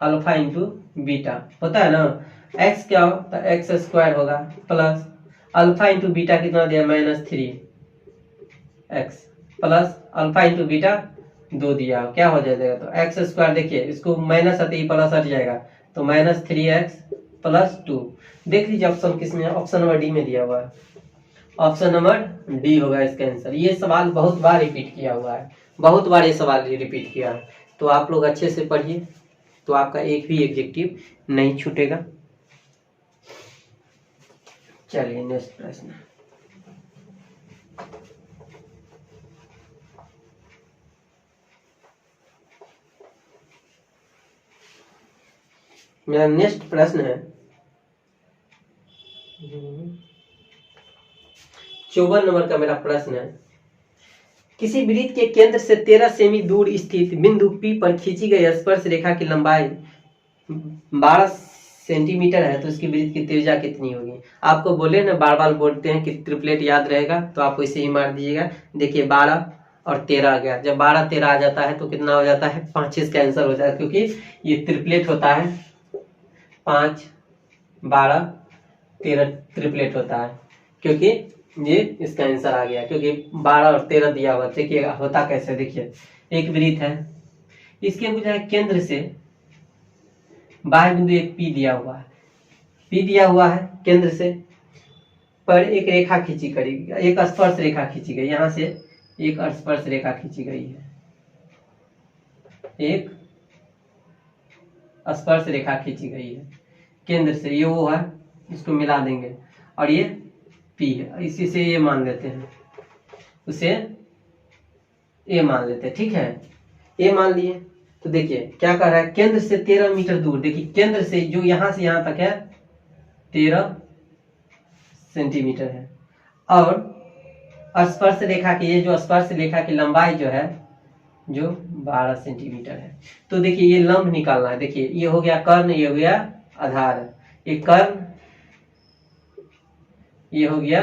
alpha into beta होता है ना। x क्या होता है, x² होगा प्लस अल्फा इंटू बीटा कितना दिया -3x plus alpha into beta 2 दिया, क्या हो जाएगा तो x²। देखिए इसको माइनस आते ही प्लस हट जाएगा तो -3x प्लस 2। देख लीजिए ऑप्शन किसमें, ऑप्शन नंबर डी में दिया हुआ है। ऑप्शन नंबर डी होगा इसका आंसर। ये सवाल बहुत बार रिपीट किया हुआ है, बहुत बार ये सवाल रिपीट किया है, तो आप लोग अच्छे से पढ़िए तो आपका एक भी एग्जेक्टिव नहीं छूटेगा। चलिए नेक्स्ट प्रश्न। मेरा नेक्स्ट प्रश्न है 54 नंबर का मेरा प्रश्न है, किसी वृत्त के केंद्र से 13 सेमी दूर स्थित बिंदु P पर खींची गई स्पर्श रेखा की लंबाई 12 सेंटीमीटर है तो इसकी वृत्त की त्रिज्या कितनी होगी। आपको बोले ना, बार बार बोलते हैं कि ट्रिपलेट याद रहेगा, तो आपको इसे ही मार दीजिएगा। देखिए 12 और 13 आ गया, जब 12 13 आ जाता है तो कितना हो जाता है 5 इसका आंसर हो जाता है, क्योंकि ये ट्रिपलेट होता है 5 12 13 ट्रिपलेट होता है, क्योंकि ये इसका आंसर आ गया, क्योंकि 12 और 13 दिया हुआ। देखिए होता कैसे, देखिए एक वृत्त है, इसके बुझाए केंद्र से बाह्य बिंदु एक पी दिया हुआ है, पी दिया हुआ है केंद्र से, पर एक रेखा खींची करी, एक स्पर्श रेखा खींची गई, यहां से एक स्पर्श रेखा खींची गई है, एक स्पर्श रेखा खींची गई है केंद्र से, ये वो है, इसको मिला देंगे, और ये पी है, इसी से ये मान लेते हैं, उसे ए मान लेते हैं, ठीक है, ए मान लिए। तो देखिए क्या कर रहा है, केंद्र से 13 मीटर दूर, देखिए केंद्र से जो यहां से यहां तक है 13 सेंटीमीटर है, और स्पर्श रेखा की, ये जो स्पर्श रेखा की लंबाई जो है जो 12 सेंटीमीटर है। तो देखिए ये लंब निकालना है, देखिए ये हो गया कर्ण, ये हो गया आधार, ये कर्ण, ये हो गया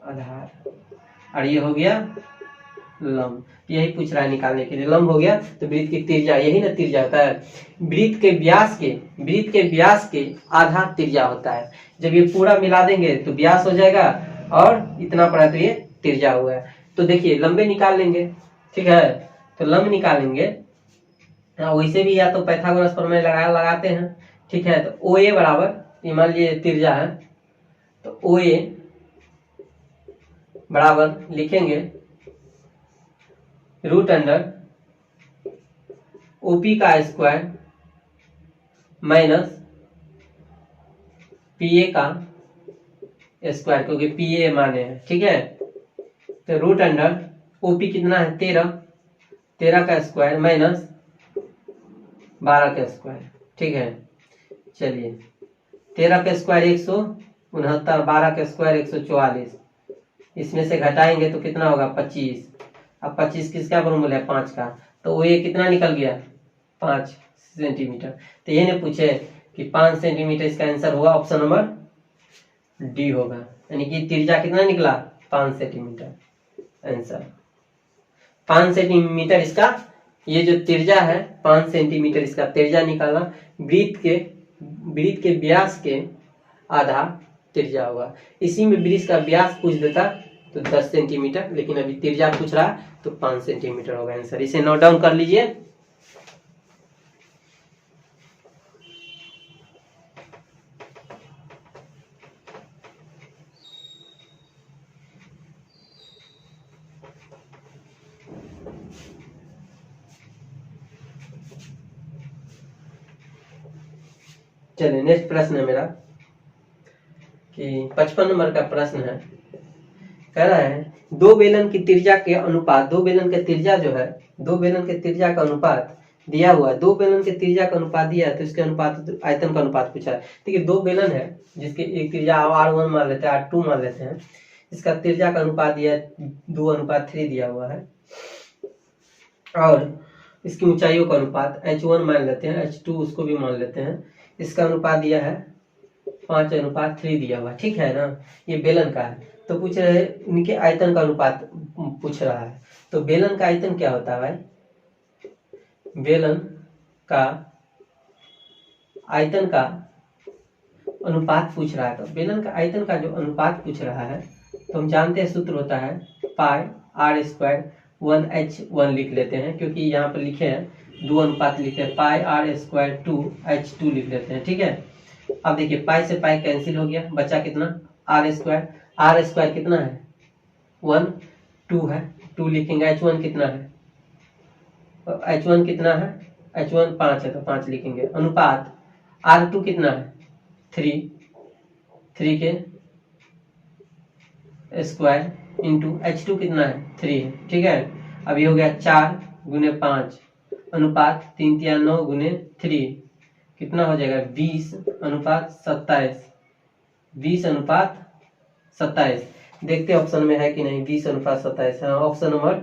आधार, और ये हो गया लंब, यही पूछ रहा है निकालने के लिए। लंब हो गया तो वृत्त की त्रिज्या, यही ना त्रिज्या होता है, वृत्त के व्यास के आधा त्रिज्या होता है। जब ये पूरा मिला देंगे तो व्यास हो जाएगा, और इतना पड़ा तो ये त्रिज्या हुआ है। तो देखिए लंबे निकाल लेंगे, ठीक है, तो लंब निकालेंगे, वैसे भी या तो पाइथागोरस प्रमेय लगाते हैं, ठीक है। तो ओ ए बराबर, ये मान लीजिए त्रिज्या है, तो ओ ए बराबर लिखेंगे रूट अंडर ओपी का स्क्वायर माइनस पी ए का स्क्वायर, क्योंकि पी ए माने हैं, ठीक है। तो रूट अंडर ओपी कितना है 13 का स्क्वायर माइनस 12 का स्क्वायर, ठीक है। चलिए 13 का स्क्वायर 169, 12 का स्क्वायर 144, इसमें से घटाएंगे तो कितना होगा 25। अब 25 किसका वर्गमूल है 5 का, तो वो ये कितना निकल गया 5 सेंटीमीटर। तो ये ने पूछे कि 5 सेंटीमीटर, इसका आंसर होगा ऑप्शन नंबर डी होगा, यानी कि त्रिज्या कितना निकला 5 सेंटीमीटर, आंसर 5 सेंटीमीटर इसका, ये जो त्रिज्या है 5 सेंटीमीटर इसका त्रिज्या निकाला, वृत्त के व्यास के आधा त्रिज्या होगा। इसी में वृत्त का व्यास पूछ देता तो 10 सेंटीमीटर, लेकिन अभी त्रिज्या पूछ रहा तो 5 सेंटीमीटर होगा आंसर। इसे नोट डाउन कर लीजिए। चलिए नेक्स्ट प्रश्न है मेरा कि 55 नंबर का प्रश्न है, कह रहा है दो बेलन की त्रिज्या के अनुपात, दो बेलन के त्रिज्या जो है, दो बेलन के त्रिज्या का अनुपात दिया हुआ है, दो बेलन के त्रिज्या का अनुपात दिया है, तो इसके अनुपात आयतन का अनुपात पूछा है। देखिए दो बेलन है जिसके एक त्रिज्या R1 मान लेते हैं, R2 मान लेते हैं, इसका त्रिज्या का अनुपात दिया है 2:3 दिया हुआ है, और इसकी ऊंचाइयों का अनुपात H1 मान लेते हैं, H2 उसको भी मान लेते हैं, इसका अनुपात दिया है 5:3 दिया हुआ, ठीक है ना। ये बेलन का है, तो पूछ रहे हैं इनके आयतन का अनुपात पूछ रहा है। तो बेलन का आयतन क्या होता है भाई, बेलन का आयतन का अनुपात पूछ रहा है, तो बेलन का आयतन का जो अनुपात पूछ रहा है, तो हम जानते हैं सूत्र होता है पाई आर स्क्वायर 1h1 लिख लेते हैं, क्योंकि यहाँ पर लिखे हैं 2 अनुपात लिखे हैं, पाई आर स्क्वायर 2h2 लिख लेते हैं, ठीक है। अब देखिए पाई से पाई कैंसिल हो गया, बचा कितना आर स्क्वायर कितना है 1, 2 है, 2 लिखेंगे, h1 कितना है, h1 कितना है, h1 5 है तो 5 लिखेंगे, अनुपात r2 कितना है 3 के स्क्वायर इंटू h2 कितना है 3 है, ठीक है। अब ये हो गया 4 गुने 5 अनुपात 3 3 9 गुने 3 कितना हो जाएगा 20 अनुपात 27, 20 अनुपात 27। देखते हैं ऑप्शन में है कि नहीं 20 अनुपात 27, हाँ ऑप्शन नंबर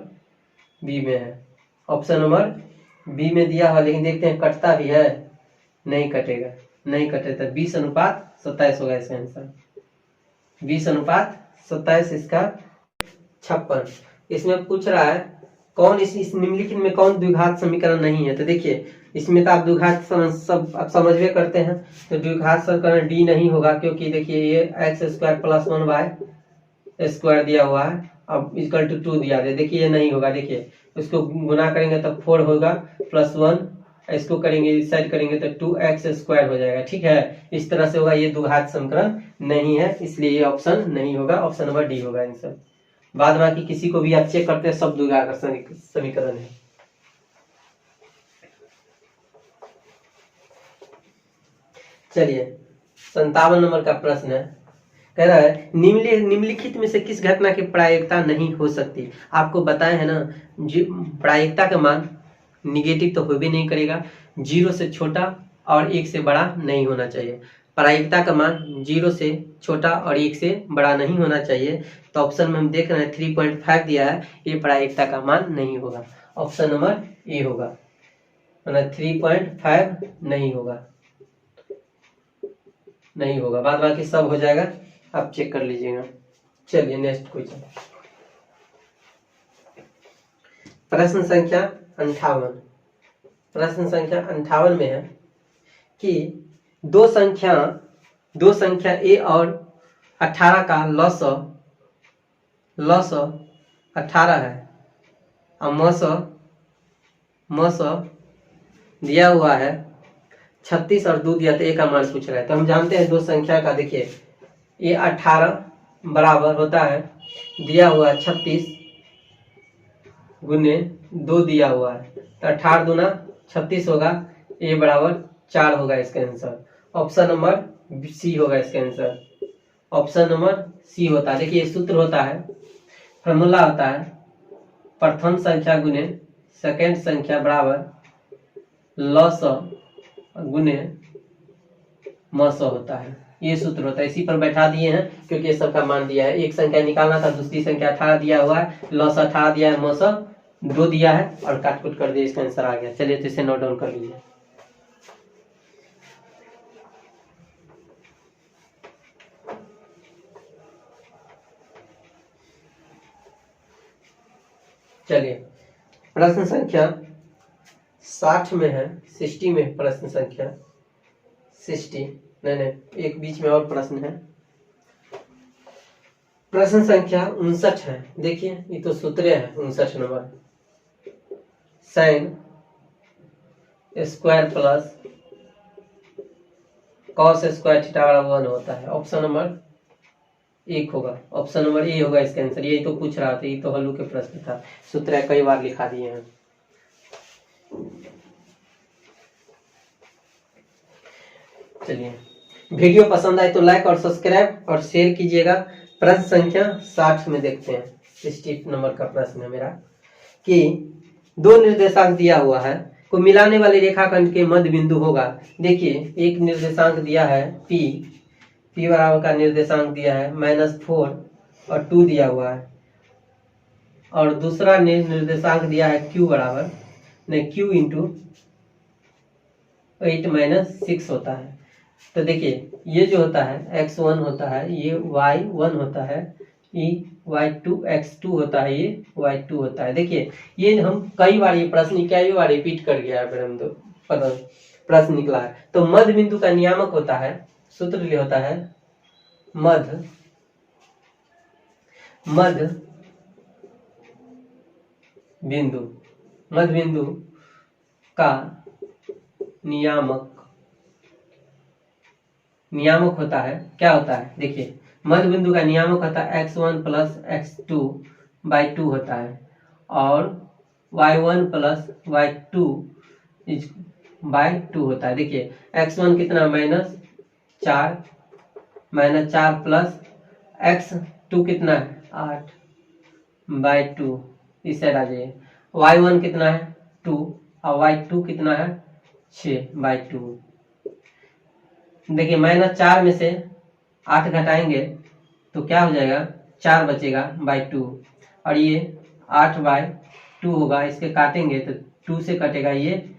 बी में है, ऑप्शन नंबर बी में दिया हुआ, लेकिन देखते हैं कटता भी है, नहीं कटेगा, नहीं कटेगा, 20 अनुपात 27 होगा इसका आंसर, 20 अनुपात 27 इसका 56। इसमें पूछ रहा है कौन इस निम्नलिखित में कौन द्विघात समीकरण नहीं है? तो देखिए इसमें तो आप द्विघात सब आप समझवे करते हैं, तो द्विघात समीकरण डी नहीं होगा, क्योंकि देखिए ये एक्स स्क्वायर प्लस 1 स्क्वायर दिया हुआ है, अब इक्वल टू 2 दिया है, देखिए ये नहीं होगा। देखिए उसको गुना करेंगे तो 4 होगा प्लस 1, इसको करेंगे इस साइड करेंगे तो 2x स्क्वायर हो जाएगा। ठीक है, इस तरह से होगा, ये द्विघात समीकरण नहीं है, इसलिए ये ऑप्शन नहीं होगा, ऑप्शन नंबर डी होगा आंसर। बाद बाकी किसी को भी आप चेक करते हैं, सब द्विघात समीकरण है। चलिए 57 नंबर का प्रश्न है, कह रहा है निम्नलिखित में से किस घटना की प्रायिकता नहीं हो सकती? आपको बताए है ना, प्रायिकता का मान निगेटिव तो हो भी नहीं करेगा, 0 से छोटा और 1 से बड़ा नहीं होना चाहिए। प्रायिकता का मान 0 से छोटा और 1 से बड़ा नहीं होना चाहिए, तो ऑप्शन में हम देख रहे हैं 3.5 दिया है, ये प्रायिकता का मान नहीं होगा, ऑप्शन नंबर ए होगा, 3.5 नहीं होगा, नहीं होगा। बाद बाकी सब हो जाएगा, आप चेक कर लीजिएगा। चलिए नेक्स्ट क्वेश्चन, प्रश्न संख्या 58। प्रश्न संख्या 58 में है कि दो संख्या ए और 18 का लस 18 है और मस दिया हुआ है 36 और 2 दिया, तो ए का मान पूछ रहा है। तो हम जानते हैं दो संख्या का, देखिए ये 18 बराबर होता है, दिया हुआ 36 गुने 2 दिया हुआ है, तो 18 दूना 36 होगा, ए बराबर 4 होगा इसका आंसर, ऑप्शन नंबर सी होगा इसका आंसर, ऑप्शन नंबर सी होता है। देखिए सूत्र होता है, फॉर्मूला होता है, प्रथम संख्या गुने सेकंड संख्या बराबर लस गुने मस होता है, ये सूत्र होता है। इसी पर बैठा दिए हैं, क्योंकि ये सबका मान दिया है। एक संख्या निकालना था, दूसरी संख्या 18 दिया हुआ है, लस 18 दिया है, मस 2 दिया है, और काट कुट कर दिया, इसका आंसर आ गया। चलिए तो इसे नोट डाउन कर लीजिए। चलिए प्रश्न संख्या 60 में है, 60 में प्रश्न संख्या 60 नहीं, एक बीच में और प्रश्न है, प्रश्न संख्या 59 है। देखिए ये तो सूत्र है 59 number, sine square plus cos square theta बराबर 1 होता है, ऑप्शन नंबर 1 होगा, ऑप्शन नंबर ए होगा इसका आंसर। यही तो पूछ रहा था, ये तो हल्लू के प्रश्न था, सूत्र कई बार लिखा दिए हैं। चलिए वीडियो पसंद आए तो लाइक और सब्सक्राइब और शेयर कीजिएगा। प्रश्न संख्या 60 में देखते हैं, 60 नंबर का प्रश्न है मेरा, कि दो निर्देशांक दिया हुआ है को मिलाने वाले रेखाखंड के मध्य बिंदु होगा। देखिए एक निर्देशांक दिया है P बराबर का निर्देशांक दिया है -4 और 2 दिया हुआ है, और दूसरा निर्देशांक दिया है Q बराबर Q इंटू 8 - 6 होता है। तो देखिए ये जो होता है x1 होता है, ये y1 होता है, ये y2 x2 होता है, ये y2 होता है। देखिए ये हम कई बार ये प्रश्न कई बार रिपीट कर गया है, फिर हम प्रश्न निकला है। तो मध्य बिंदु का नियामक होता है, सूत्र लिए होता है मध्य बिंदु का नियामक होता है, क्या होता है? देखिए मध्य बिंदु का नियामक होता है x1 प्लस x2 बाई 2 होता है, और y1 प्लस y2 बाई 2 होता है। देखिए x1 कितना -4 प्लस x2 कितना है 8 बाई 2, इस साइड आ जाइए। y1 कितना है 2 और y2 कितना है 6 बाई 2। देखिए -4 में से 8 घटाएंगे तो क्या हो जाएगा, 4 बचेगा बाई 2, और ये 8 बाई 2 होगा, इसके काटेंगे तो 2 से कटेगा, ये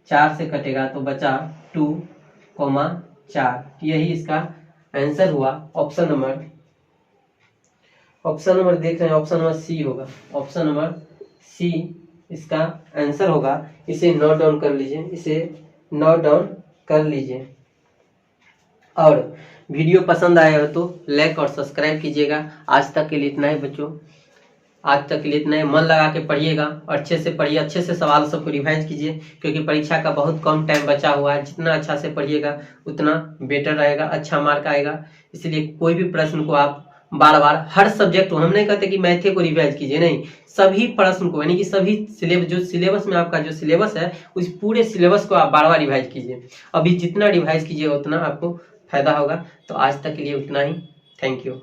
4 से कटेगा, तो बचा 2,4। यही इसका आंसर हुआ। ऑप्शन नंबर देख रहे हैं, ऑप्शन नंबर सी होगा, ऑप्शन नंबर सी इसका आंसर होगा। इसे नोट डाउन कर लीजिए, इसे नोट डाउन कर लीजिए। और वीडियो पसंद आया हो तो लाइक और सब्सक्राइब कीजिएगा। आज तक के लिए इतना ही बच्चों, आज तक के लिए इतना ही। मन लगा के पढ़िएगा, अच्छे से पढ़िए, अच्छे से सवाल सबको रिवाइज कीजिए, क्योंकि परीक्षा का बहुत कम टाइम बचा हुआ है। जितना अच्छा से पढ़िएगा उतना बेटर रहेगा, अच्छा मार्क आएगा। इसलिए कोई भी प्रश्न को आप बार बार, हर सब्जेक्ट को, हम नहीं कहते कि मैथ को रिवाइज कीजिए, नहीं, सभी प्रश्न को, यानी कि सभी सिलेबस, जो सिलेबस में आपका जो सिलेबस है उस पूरे सिलेबस को आप बार बार रिवाइज कीजिए। अभी जितना रिवाइज कीजिएगा उतना आपको फायदा होगा। तो आज तक के लिए उतना ही। Thank you.